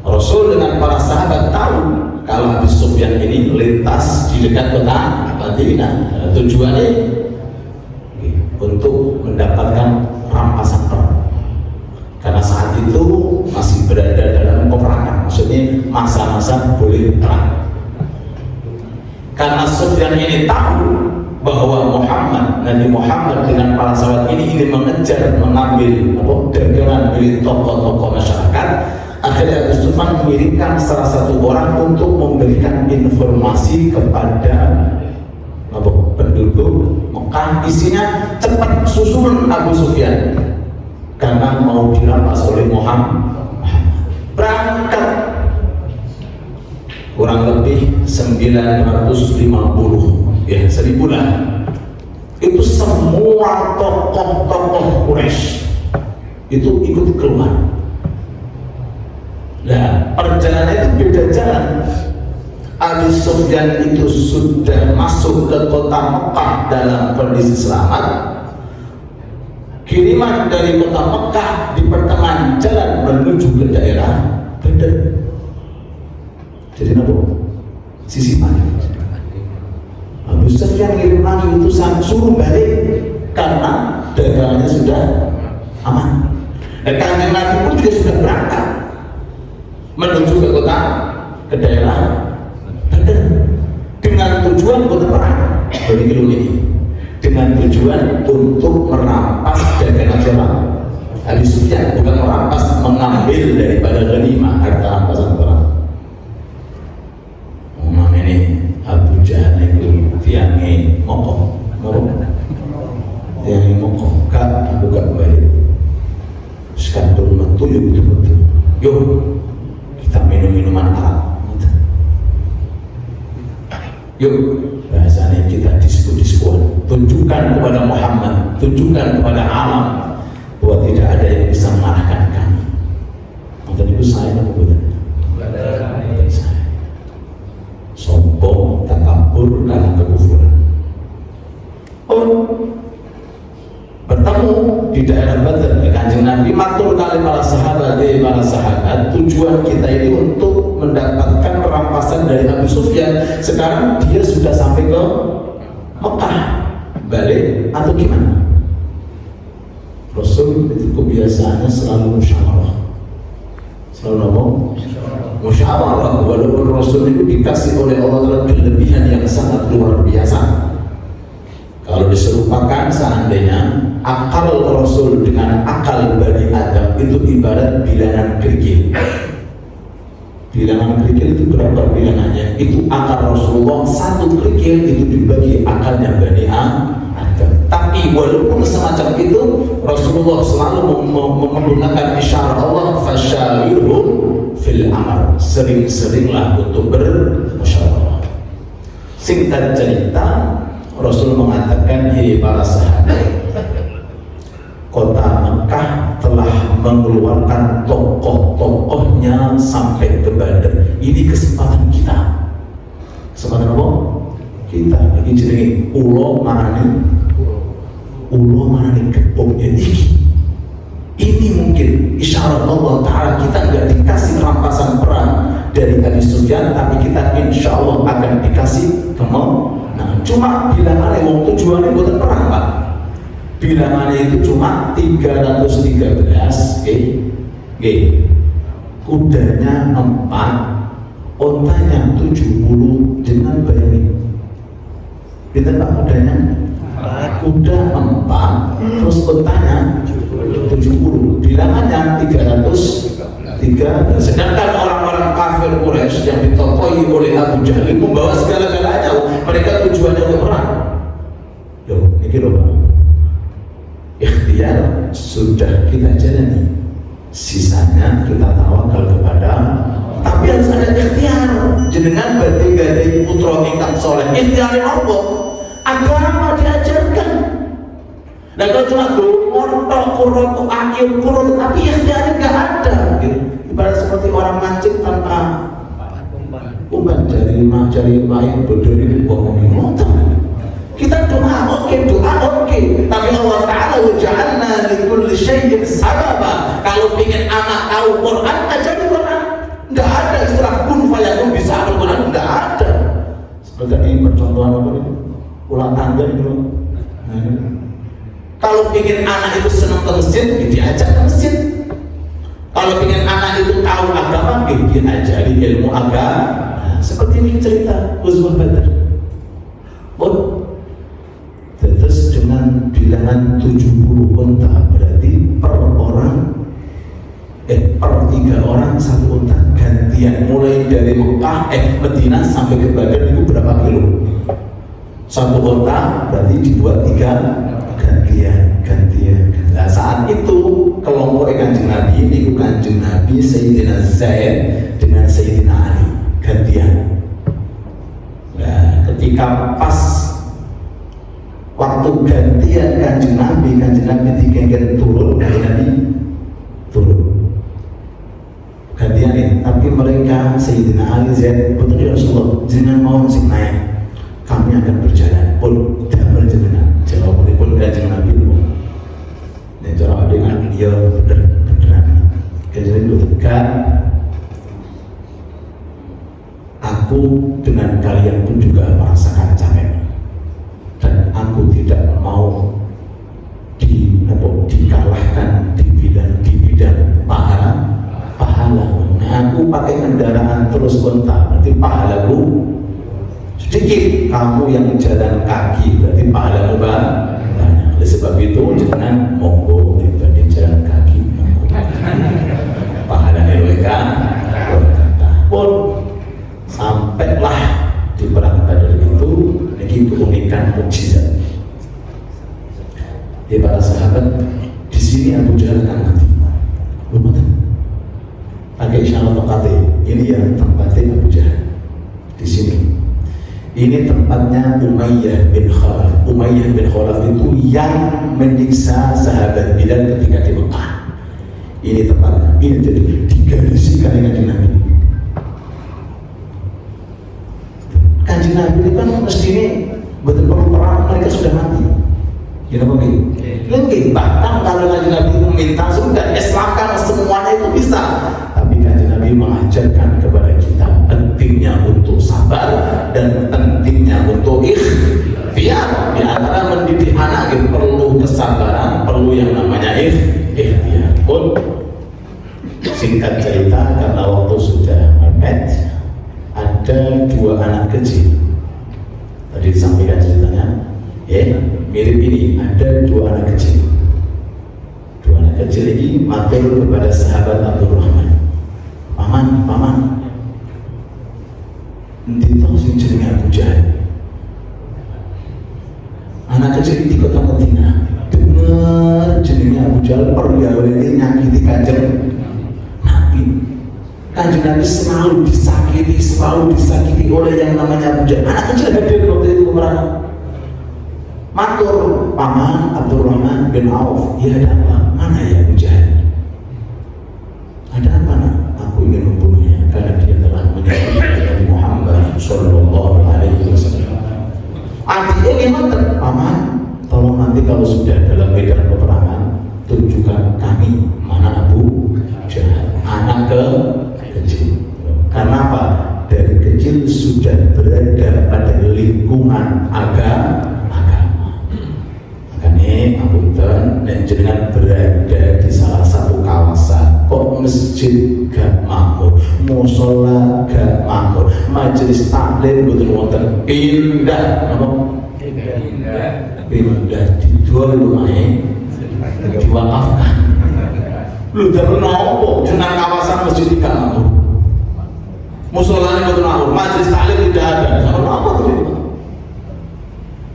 Rasul dengan para sahabat tahu kalau Abu Sufyan ini lintas di dekat kota Madinah. Tujuannya untuk mendapatkan rampasan perang. Karena saat itu masih berada dalam peperangan, maksudnya masa-masa boleh perang. Karena Sufyan ini tahu bahwa Nabi Muhammad dengan para sahabat ini ingin mengejar, mengambil dagangan milik tokoh-tokoh masyarakat. Akhirnya Abu Sufyan mengirimkan salah satu orang untuk memberikan informasi kepada kelompok penduduk Mekah, isinya cepat susul Abu Sufyan karena mau dirampas oleh Muhammad. Berangkat kurang lebih 950 ya 1000 lah. Itu semua tokoh-tokoh Quraisy itu ikut keluar. Nah, perjalanan itu beda jalan. Abu Sufyan itu sudah masuk ke kota Mekah dalam kondisi selamat. Kiriman dari kota Mekah di pertengahan jalan menuju ke daerah Badar. Jadi apa? Sisi mana? Abu Sufyan ngirim lagi utusan suruh balik karena dagangannya sudah aman. Dan Kanjeng Nabi pun juga sudah berangkat menuju ke kota, ke daerah Badar dengan tujuan berperang. Bagi kilo ini dengan tujuan untuk merampas dagangan siapa? Abu Sufyan, bukan merampas, mengambil daripada ghanimah harta rampasan perang. Ini Abu Jahal itu tiangnya mokok, tiangnya mokok, kak buka balik. Sekarang metu yuk betul-betul. Yuk kita minum minuman Arab. Yuk bahasanya kita diskusi-diskusi. Tunjukkan kepada Muhammad, tunjukkan kepada alam bahwa tidak ada yang bisa mengalahkan kami. Maka itu saya betul. Sombong, takabur, karena kekufuran. Bertemu di daerah Badar, Kanjeng Nabi matur kali para sahabat, tujuan kita ini untuk mendapatkan perampasan dari Abu Sufyan. Sekarang dia sudah sampai ke Mekah, balik atau gimana? Rasul itu kebiasaannya selalu musyawarah. Selalu ngomong musyawarah, walaupun Rasul itu dikasih oleh Allah kelebihan yang sangat luar biasa. Kalau diserupakan seandainya akal Rasul dengan akal Bani Adam itu ibarat bilangan kerikil. Bilangan kerikil itu berapa bilangannya? Itu akal Rasulullah, satu kerikil itu dibagi akalnya Bani Adam. Tapi walaupun semacam itu, Rasulullah selalu menggunakan isyarat Allah, fasyawirhum fil amr, sering-seringlah untuk bermusyawarah. Singkat cerita, Rasul mengatakan, hei para sahabat, kota Mekah telah mengeluarkan tokoh-tokohnya sampai ke Badar. Ini kesempatan kita. Kesempatan apa? Kita lagi jenenge ulo marani keboknya iki. Ini mungkin isyarat Allah Ta'ala, kita nggak dikasih rampasan perang dari Abu Sufyan, tapi kita insya Allah akan dikasih kemenangan. Cuma bilangannya wong tujuannya bukan perang, Pak. Bilangannya itu cuma 313, kudanya 4, ontanya 70, dengan bayangin. Kita Pak kudanya 4, kuda 4, terus ontanya 70, bilangannya 303. Sedangkan orang-orang kafir Quraisy yang ditokoi oleh Abu Jahal membawa segala-galanya, mereka tujuannya untuk perang. Yo, ini loh Pak. Ikhtiar sudah kita jalani, sisanya kita tawakal kepada. Tapi harus ada ikhtiar. Jenengan badai-badai putra ingkang soleh, ikhtiar apa? Agama diajarkan. Nah kalau cuma montok kurut akhir kurut, tapi ikhtiarnya nggak ada. Ibarat seperti orang mancing tanpa umpan, jari main bodoh ini ngomongin motor. Kita doa oke, tapi Allah Ta'ala waja'alna likulli syai'in sababa. Kalau ingin anak tahu Quran, ajari Quran. Nggak ada istilah kun fayakun bisa hafal Quran, nggak ada. Seperti ini percontohan apa ini? Ulang tangga itu. Kalau ingin anak itu senang ke masjid, diajak ke masjid. Kalau ingin anak itu tahu agama, diajari ilmu agama. Nah, seperti ini cerita Ghazwah Badar. Terus dengan bilangan 70 unta, berarti per orang per 3 orang 1 unta gantian, mulai dari Mekah Madinah sampai ke Badar itu berapa kilo? Satu onta berarti dibuat 3 gantian. Nah saat itu kelompok Kanjeng Nabi ini Kanjeng Nabi Sayyidina Zaid dengan Sayyidina Ali gantian. Nah ketika pas waktu gantian Kanjeng Nabi digenggen turun, Kanjeng Nabi turun gantian ya. Tapi mereka Sayyidina Ali Zaid betul ya Rasulullah jangan mau sing naik, kami akan berjalan pun damel jenengan. Jawab pun Kanjeng Nabi itu dan cara dengan dia beneran Kanjeng Nabi tegak, aku dengan kalian pun juga merasakan capek dan aku tidak mau dikalahkan di bidang pahala. Nah, aku pakai kendaraan terus onta, berarti pahalaku sedikit. Kamu yang jalan kaki, berarti pahalamu banyak. Oleh sebab itu jangan monggo pribadi jalan kaki, pahalanya mereka pun sampailah di perang Badar itu. Ini keunikan mukjizat di para sahabat. Di sini Abu Jahal akan mati. Pakai isyarat tokate. Ini ya tempatnya Abu Jahal di sini. Ini tempatnya Umayyah bin Khalaf. Umayyah bin Khalaf itu yang menyiksa sahabat Bilal ketika di Mekah. Ini tempatnya. Ini jadi digarisikan dengan Kanjeng Nabi. Kanjeng Nabi itu kan mestinya betul perlu perang, mereka sudah mati. Gimana Pak? Lagi bahkan kalau Kanjeng Nabi itu minta sudah Islamkan semuanya itu bisa. Tapi Kanjeng Nabi mengajarkan kepada kita pentingnya untuk sabar dan pentingnya untuk ikhtiar. Di antara mendidik anak itu perlu kesabaran, perlu yang namanya ikhtiar. Pun singkat cerita karena waktu sudah mepet, ada 2 anak kecil. Tadi disampaikan ceritanya, ya mirip ini. Ada 2 anak kecil. 2 anak kecil ini matur kepada sahabat Abdurrahman. Paman, nanti tahu sing jenenge Abu Jahal. Anak kecil di kota Madinah dengar jenenge Abu Jahal pergaulannya nyakiti Kanjeng Nabi. Kanjeng Nabi selalu disakiti oleh yang namanya Abu Jahal. Anak kecil hadir waktu itu keperangan. Matur paman Abdurrahman bin Auf, ya ada apa? Mana ya Abu Jahal? Ada apa nak? Aku ingin membunuhnya karena dia telah menyakiti Nabi Muhammad Sallallahu Alaihi Wasallam. Adiknya gimana? Paman, tolong nanti kalau sudah dalam medan peperangan tunjukkan kami mana Abu Jahal. Anak kecil. Karena apa? Dari kecil sudah berada pada lingkungan agama. Makanya apunten dan jenengan berada di salah satu kawasan kok masjid gak makmur, musola gak makmur, majelis taklim boten wonten, pindah dijual rumahnya, diwakafkan. Lu dari nopo jenengan kawasan masjid gak makmur, musolanya boten makmur, majelis taklim tidak ada. Apa tuh?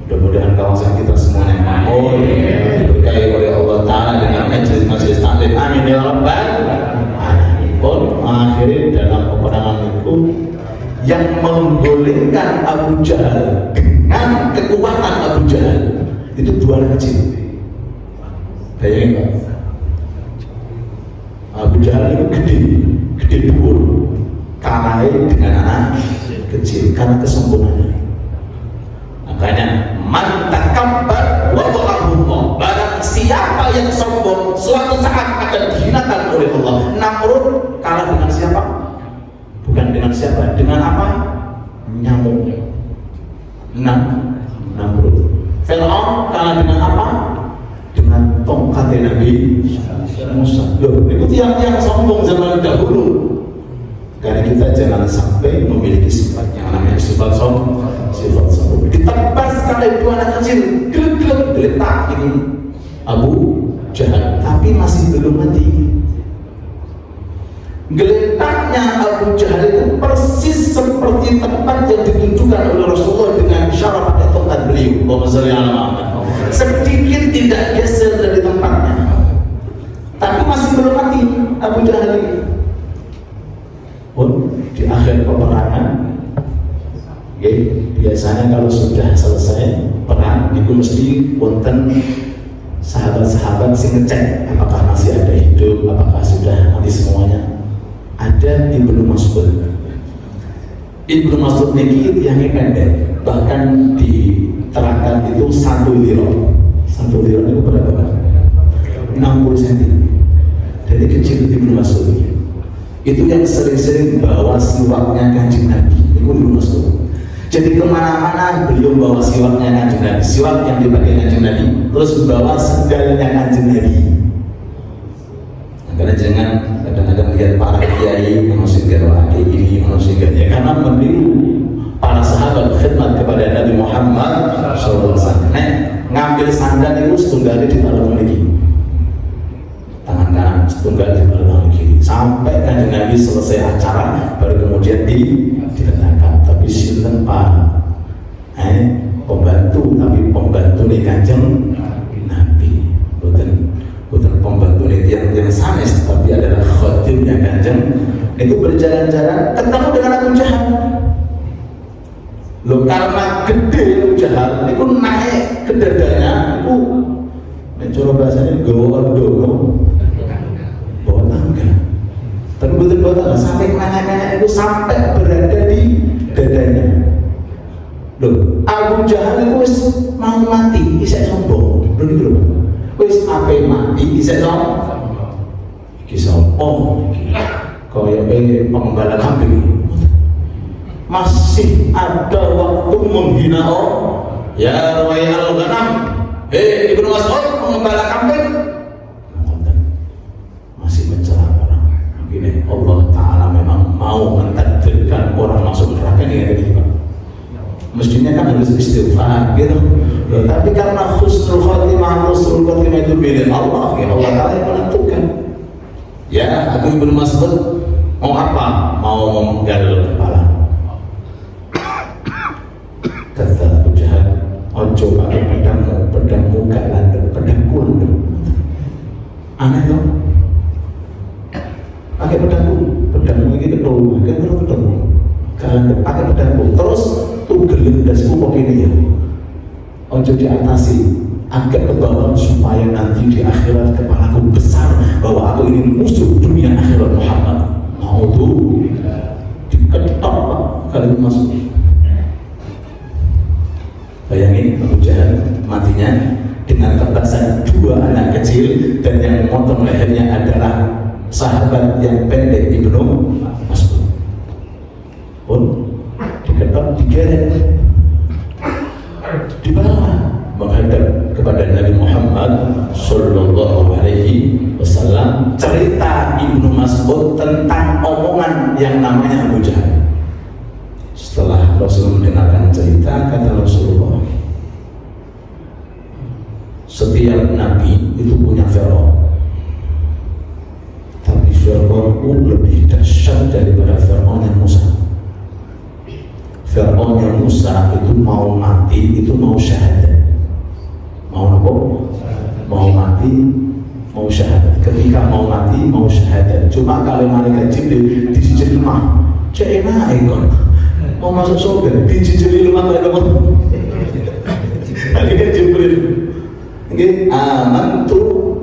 Mudah-mudahan kawasan kita semuanya makmur, diberkahi oleh Allah Ta'ala dengan majelis taklim. Amin ya rabbal alamin. Pun akhirnya dalam peperangan itu yang membolehkan Abu Jahal dengan kekuatan Abu Jahal itu 2 anak kecil. Bayangin Pak, Abu Jahal itu gede dhuwur, kalahnya dengan anak kecil karena kesempurnanya. Makanya man takabbar wa ta'ahullah, barang siapa yang sombong suatu saat akan dihinakan oleh Allah. Namrud kalah dengan siapa? Bukan dengan siapa, dengan apa? Nyamuk. Namrud. Fir'aun kalah dengan apa? Dengan tongkat Nabi Musa. Loh, itu tiang-tiang sombong zaman dahulu. Karena kita jangan sampai memiliki sifat yang namanya sifat sombong. Ditebas oleh 2 anak kecil, geletak ini Abu Jahal, tapi masih belum mati. Geletaknya Abu Jahal itu persis seperti tempat yang ditunjukkan oleh Rasulullah dengan isyarat pada tongkat beliau. Allahumma sholli ala Muhammad. Sedikit tidak geser dari tempatnya, tapi masih belum mati Abu Jahal ini. Pun di akhir peperangan, biasanya kalau sudah selesai perang itu mesti wonten sahabat-sahabat sing ngecek apakah masih ada hidup, apakah sudah mati semuanya. Ada Ibnu Mas'ud. Ibnu Mas'ud ini yang pendek, bahkan diterangkan itu 1 dirham. 1 dirham itu berapa? 60 cm. Dari kecil Ibnu Mas'ud. Itu yang sering-sering bawa siwaknya Kanjeng Nabi. Itu Ibnu Mas'ud. Jadi kemana-mana beliau bawa siwaknya Kanjeng Nabi, siwak yang dipakai Kanjeng Nabi, terus bawa sendalnya Kanjeng Nabi. Karena jangan kadang-kadang lihat para kiai mengusulkan kayak ini, mengusulkan ya, karena meniru para sahabat khidmat kepada Nabi Muhammad SAW. Ngambil sandal itu setunggal ditaruh lagi, tangan kanan setunggal ditaruh tangan kiri, sampai Kanjeng Nabi selesai acara baru kemudian diletakkan. Tapi sinten Pak, pembantu, tapi pembantu nih Kanjeng Nabi, bukan pembantu nih yang sanes, tapi adalah khotimnya Kanjeng. Itu berjalan-jalan ketemu dengan Abu Jahal. Loh, karena gede Abu Jahal itu naik ke dadanya, itu mencoba bahasanya bawa tangga. Tapi betul bawa tangga sampai nenek-nenek itu sampai berada di dadanya. Loh, Abu Jahal itu wis mau mati, isek sombong. Loh, wis ape mati, isek sombong. Kisah kaya pengembala kambing. Masih ada waktu menghina ya wayal ghanam. Ibnu Mas'ud pengembala kambing masih mencela orang. Begini, Allah Ta'ala memang mau mentakdirkan orang masuk neraka ini. Mestinya kan harus istighfar gitu. Tapi karena husnul khotimah itu milik Allah, ya Allah Ta'ala yang menentukan. Ya, aku Ibnu Mas'ud mau apa? Mau memenggal kepala. Kata Abu Jahal, ojo pakai pedangmu gak landep, pedangku landep. Aneh dong. Pakai pedangmu ini ketemu, kan kalau ketemu gak landep, pakai pedangmu. Terus tugelin dasku kok ini ya. Ojo diatasi, agak ke bawah supaya nanti di akhirat kepalaku besar bahwa aku ini musuh dunia akhirat Muhammad. Mau tuh diketok kali masuk. Bayangin Abu Jahal matinya dengan tebasan 2 anak kecil, dan yang memotong lehernya adalah sahabat yang pendek Ibnu Mas'ud. Pun diketok, digeret, dibawa menghadap kepada Nabi Muhammad Sallallahu Alaihi Wasallam. Cerita Ibnu Mas'ud tentang omongan yang namanya Abu Jahal. Setelah Rasul mendengarkan cerita, kata Rasulullah, setiap nabi itu punya Fir'aun, tapi Fir'aun lebih dahsyat daripada Fir'aun yang Musa. Fir'aun yang Musa itu mau mati, itu mau syahadat. Mau apa? Mau mati, mau syahadat. Ketika mau mati, mau syahadat. Cuma kalau malaikat Jibril dijelma, cek enak ikon. Mau masuk surga, dijijili rumah mereka pun. Malaikat Jibril. Ini amantu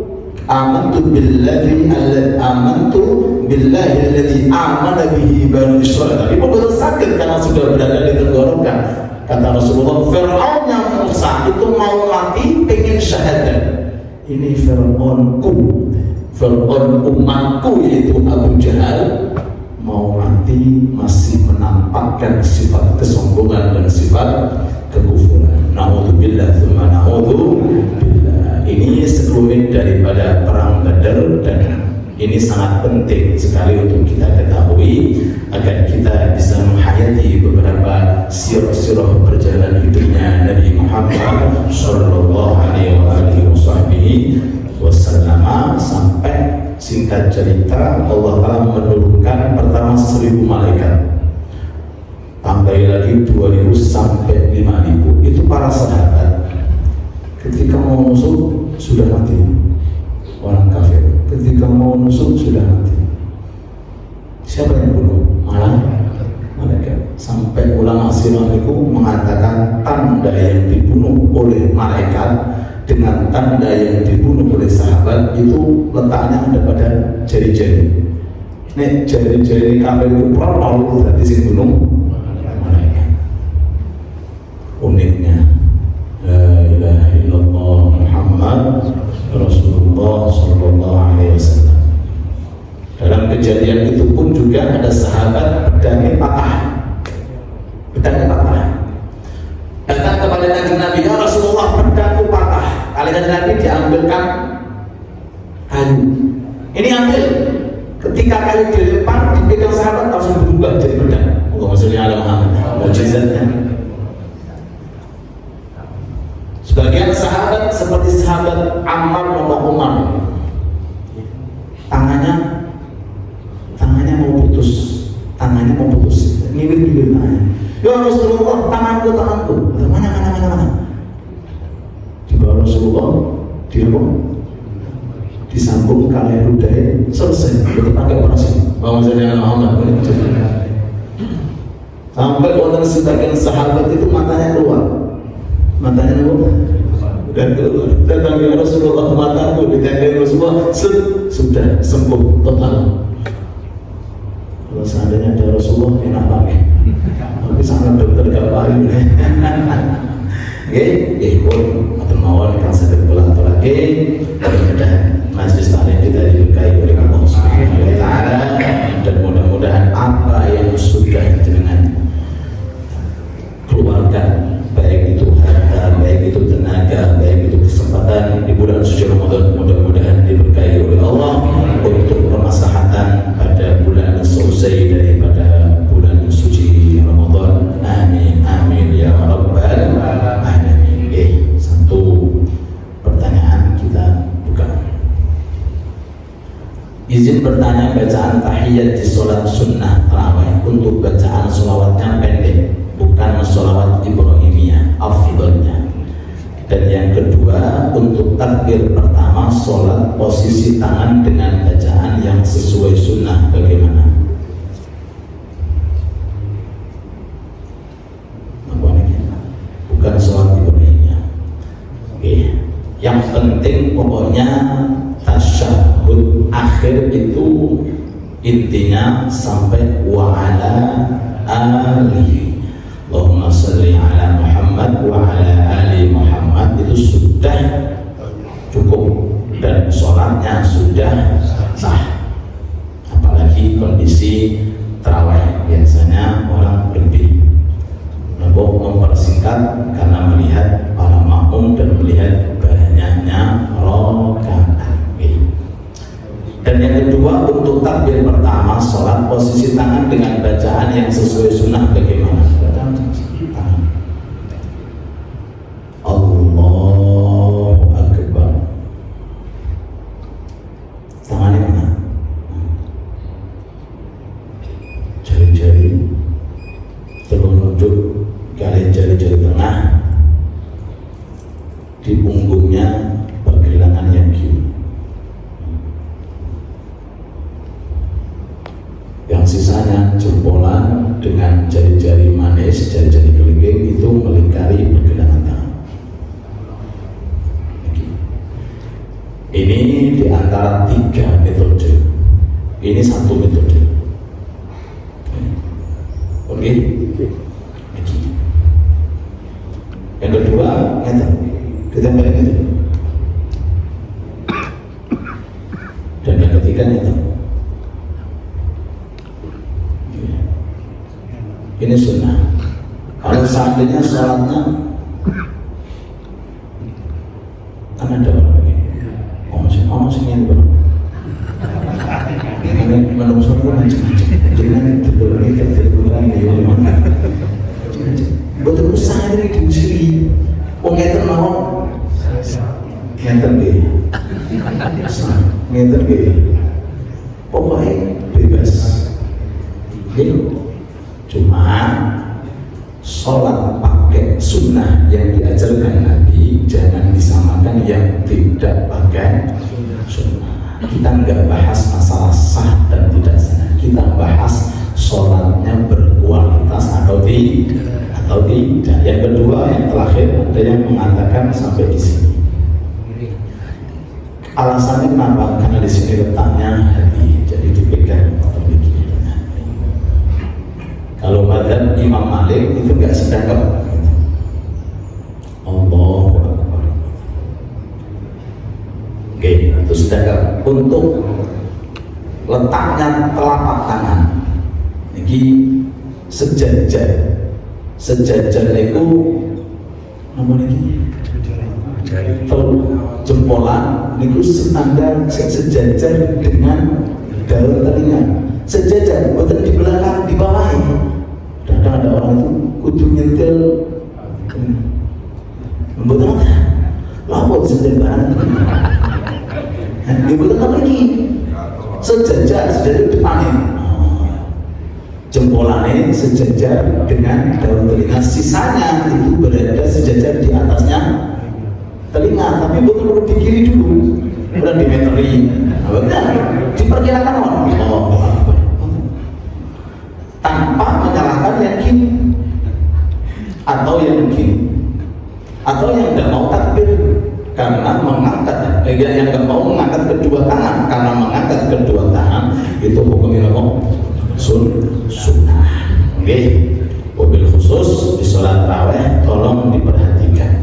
billahi alladhi amana bihi bani Israil. Tapi betul sakit karena sudah berada di tenggorokan. Kata Rasulullah, Fir'aun yang Musa itu mau mati, pengen syahadat. Ini Fir'aunku, Fir'aun umatku, yaitu Abu Jahal, mau mati masih menampakkan sifat kesombongan dan sifat kekufuran. Na'udzubillah tsumma na'udzubillah. Ini sekelumit daripada perang Badar, dan ini sangat penting sekali untuk kita ketahui agar kita bisa menghayati beberapa sirah-sirah perjalanan hidupnya Nabi Muhammad Sallallahu Alaihi Wasallam. Sampai singkat cerita, Allah Ta'ala menurunkan pertama 1000 malaikat, tambah lagi 2000 sampai 5000. Itu para sahabat. ketika mau nusuk sudah mati. Orang kafir ketika mau nusuk sudah mati. Siapa yang bunuh? Malaikat. Sampai ulama sirah itu mengatakan tanda yang dibunuh oleh malaikat dengan tanda yang dibunuh oleh sahabat itu letaknya ada pada jari-jari. Nek jari-jari kafir itu protol berarti sing bunuh malaikat. Uniknya la ilaha illallah Muhammad Rasulullah sallallahu alaihi wasallam. Dalam kejadian itu pun juga ada sahabat pedangnya patah. Datang kepada Nabi, ya Rasulullah, pedangku patah. Kali Nabi diambilkan kayu. Ini ambil. Ketika kayu dilempar, dipegang sahabat langsung berubah jadi pedang. Allahumma sholli ala Muhammad. Mukjizatnya. Sebagian sahabat seperti sahabat Ammar bin Umar, tangannya mau putus, ngibir tangannya. Ya Rasulullah, tanganku. Mana? Dibawa Rasulullah, disambung kali ludahnya, selesai. Berarti pakai operasi. Allahumma Muhammad. Sampai orang sebagian sahabat itu matanya keluar. Dan datang ke Rasulullah, mataku ditendang Rasulullah, sudah sembuh total. Kalau seandainya ada Rasulullah, enak pakai. Tapi sangat dokter gak payu. Atau mawar yang sedang berlaku lagi. Mudah-mudahan majlis taklim kita diberkahi oleh Allah Subhanahu Wa Taala, dan mudah-mudahan apa yang sudah dengan keluarkan, baik itu harta, baik itu tenaga, baik itu kesempatan di bulan suci Ramadan, mudah-mudahan diberkahi oleh Allah untuk kemaslahatan pada bulan selesai daripada bulan suci Ramadan. Amin ya rabbal alamin. Satu pertanyaan kita buka. Izin bertanya, bacaan tahiyat di sholat sunnah tarawih untuk bacaan sholawatnya pendek, bukan sholawat Ibrahimiyah, afdhalnya. Dan yang kedua, untuk takbir pertama sholat posisi tangan dengan bacaan yang sesuai sunnah bagaimana? Bukan sholat Ibrahimiyah. Yang penting pokoknya tasyahud akhir itu intinya sampai wa ala alihi Allahumma sholli ala Muhammad wa ala ali Muhammad, itu sudah cukup dan sholatnya sudah sah. Apalagi kondisi tarawih, biasanya orang lebih mempersingkat karena melihat para makmum dan melihat banyaknya rakaat. Dan yang kedua, untuk takbir pertama sholat posisi tangan dengan bacaan yang sesuai sunnah bagaimana? Allahu Akbar. Tangannya mana? Jari-jari telunjuk kali jari-jari tengah, di punggungnya pergelangan yang kiri. Yang sisanya jempolan dengan jari-jari manis, jari-jari kelingking itu melingkari pergelangan tangan. Ini di antara 3 metode. Ini 1 metode. Oke. Yang kedua, kita balik. Dan yang ketiga ini sunnah. Kalau seandainya sholatnya kan ada orang begini, ngomong sini yang benar. Ini menungso pun macam-macam. Jangan terlalu ini betul usaha dari diusiri. Ngeten mau, ngeten deh. Pokoknya bebas. Cuma sholat pakai sunnah yang diajarkan Nabi jangan disamakan yang tidak pakai sunnah. Kita nggak bahas masalah sah dan tidak sah, kita bahas sholatnya berkualitas atau tidak. Yang kedua, yang terakhir, ada yang mengatakan sampai di sini. Alasannya kenapa? Karena di sini letaknya hati, jadi dipegang atau dikirinya. Kalau badan Imam Malik itu nggak sedekap. Allahu Akbar. Oke, itu sedekap. Untuk letaknya telapak tangan, ini sejajar itu namanya ini jempolan itu standar sejajar dengan daun telinga, sejajar, bukan di belakang, di bawah. Kadang ada orang itu kudu nyentil betul kan? Lapor sejajar barang betul kan lagi sejajar depannya, jempolannya sejajar dengan daun telinga, sisanya itu berada sejajar di atasnya telinga, tapi betul-betul di kiri dulu, udah dimeteri, benar, diperkirakan tanpa menyalahkan yang kini atau yang kini atau yang nggak mau takbir karena mengangkat, yang nggak mau mengangkat kedua tangan karena mengangkat kedua tangan itu hukumnya sunnah. Oke, mobil khusus di sholat tarawih tolong diperhatikan.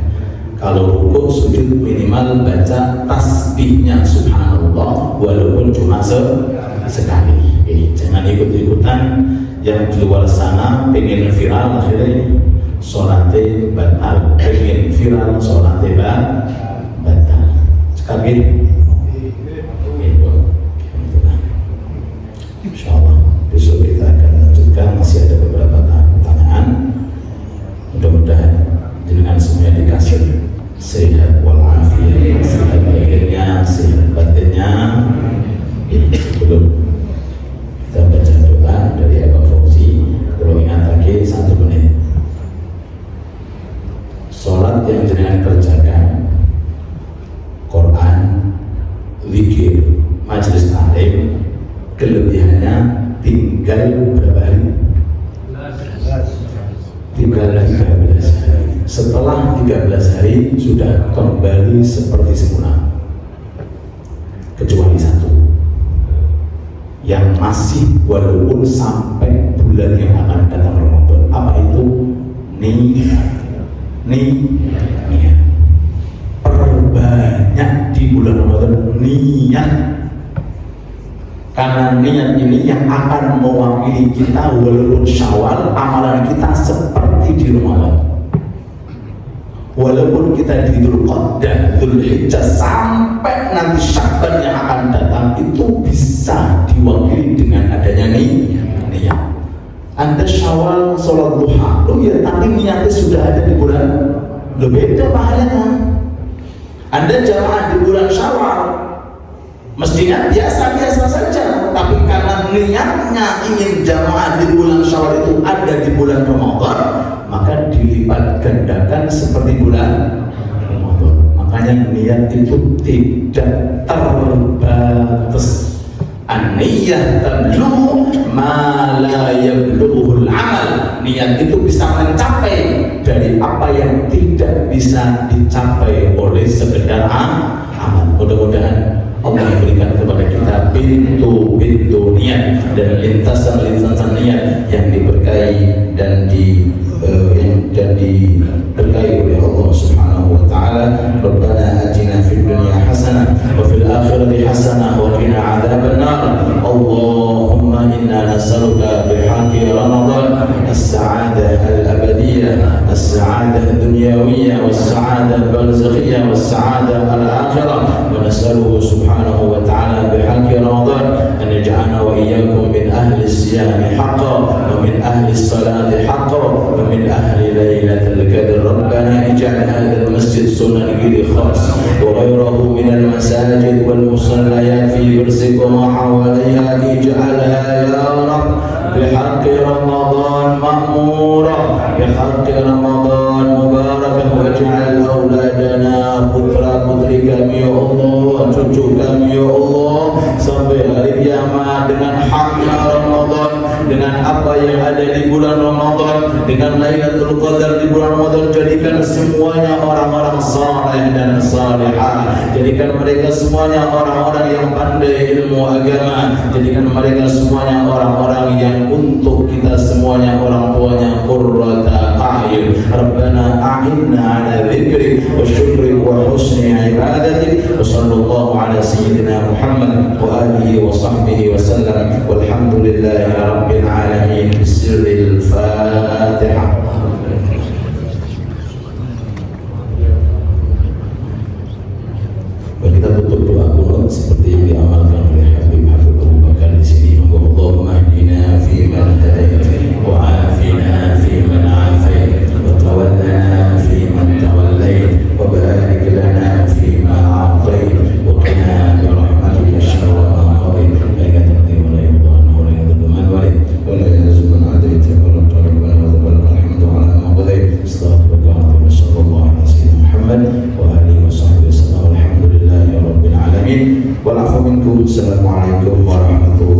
Kalau rukuk sujud minimal baca tasbihnya subhanallah walaupun cuma sekali. Jangan ikut-ikutan yang di luar sana pengen viral akhirnya sholatnya batal, pengen viral sholatnya batal. Sekali insyaallah besok kita akan lanjutkan, masih ada beberapa pertanyaan. Mudah-mudahan dengan semuanya dikasih sehat walafiat, sehat lahirnya, sehat batinnya. Sebelum kita baca doa dari Abah Fauzi, kalau ingat lagi 1 menit. Sholat yang jenengan kerjakan, Quran, zikir, majelis taklim, kelebihannya tinggal berapa hari? Tinggal 13 hari. Setelah 13 hari sudah kembali seperti semula, kecuali satu yang masih walaupun sampai bulan yang akan datang Ramadan. Apa itu? Niat. Perbanyak di bulan Ramadan niat. Karena niat ini yang akan mewakili kita walaupun Syawal, amalan kita seperti di Ramadan. Walaupun kita di Dzulqa'dah, Dzulhijjah, sampai nanti Sya'ban yang akan datang itu bisa diwakili dengan adanya niat. Anda Syawal sholat duha, tapi niatnya sudah ada di bulan, beda pahalanya. Anda jamaah di bulan Syawal, mestinya biasa-biasa saja, tapi karena niatnya ingin jamaah di bulan Syawal itu ada di bulan Ramadan, maka dilipat gandakan seperti bulan Ramadan. Makanya niat itu tidak terbatas. An-niyah tablu ma la yablughuhul amal. Niat itu bisa mencapai dari apa yang tidak bisa dicapai oleh sekedar amal. Mudah-mudahan Allah memberikan kepada kita pintu-pintu niat dan lintasan-lintasan niat yang diberkahi dan diberkahi oleh Allah Subhanahu wa taala. Rabbana atina fid dunya hasanah wa fil akhirati hasanah wa qina adzaban nar. Allahumma inna nas'aluka bihaqqi Ramadan as-sa'adah al-abadiyyah, as-sa'adah ad-dunyawiyyah, was-sa'adah al-barzakhiyah, was-sa'adah al-akhirah. Wa nas'aluhu subhanahu wa ta'ala bihaqqi Ramadan an yaj'alna wa iyyakum min ahli as-siyam haqqan wa min ahli as-salati haqqan wa min ahli lailatul qadr. Rabbana ij'al hadha al-masjid sunan giri khas wa ghayruhu min al-masajid wal musallayat fi irsika wa hawaliha, ij'alha ya Rabb bihaqqi Ramadan ma'mura, bihaqqi Ramadan mubarak. kami ya Allah, cucu kami ya Allah, sampai hari kiamat dengan haknya Ramadan, dengan apa yang ada di bulan Ramadan, dengan Lailatul Qadar di bulan Ramadan. Jadikan semuanya orang-orang saleh dan salihah, jadikan mereka semuanya orang-orang yang pandai ilmu agama, jadikan mereka semuanya orang-orang yang untuk kita semuanya orang tuanya qurrata a'yun. Rabbana a'inna ala dzikrik wa syukrik wa husni ibadatik. Wa sallallahu ala sayyidina Muhammad wa alihi wa sahbihi wa sallam. Walhamdulillahi rabbil alamin. Bismillahil Fatihah. Kita tutup doa kunut seperti yang diamalkan oleh Habib Abu Bakar di sini. Allahumma hdina fi man hadait, wa afina fi man afait, wa tawallana fi man tawallait, wa barik lana fi ma a'tait, wa qina bi rahmatika syarra ma qadait. La yaqdi wa la yudhan wa la yudhan man walid, wa la yazul man adait, wa la tarab wa la tabal alhamdu ala ma qadait. Astaghfirullah wa sallallahu ala sayyidina Muhammad wa alihi wa sahbihi wa sallam. Alhamdulillah rabbil alamin. Wa lafu minkum. Assalamualaikum warahmatullahi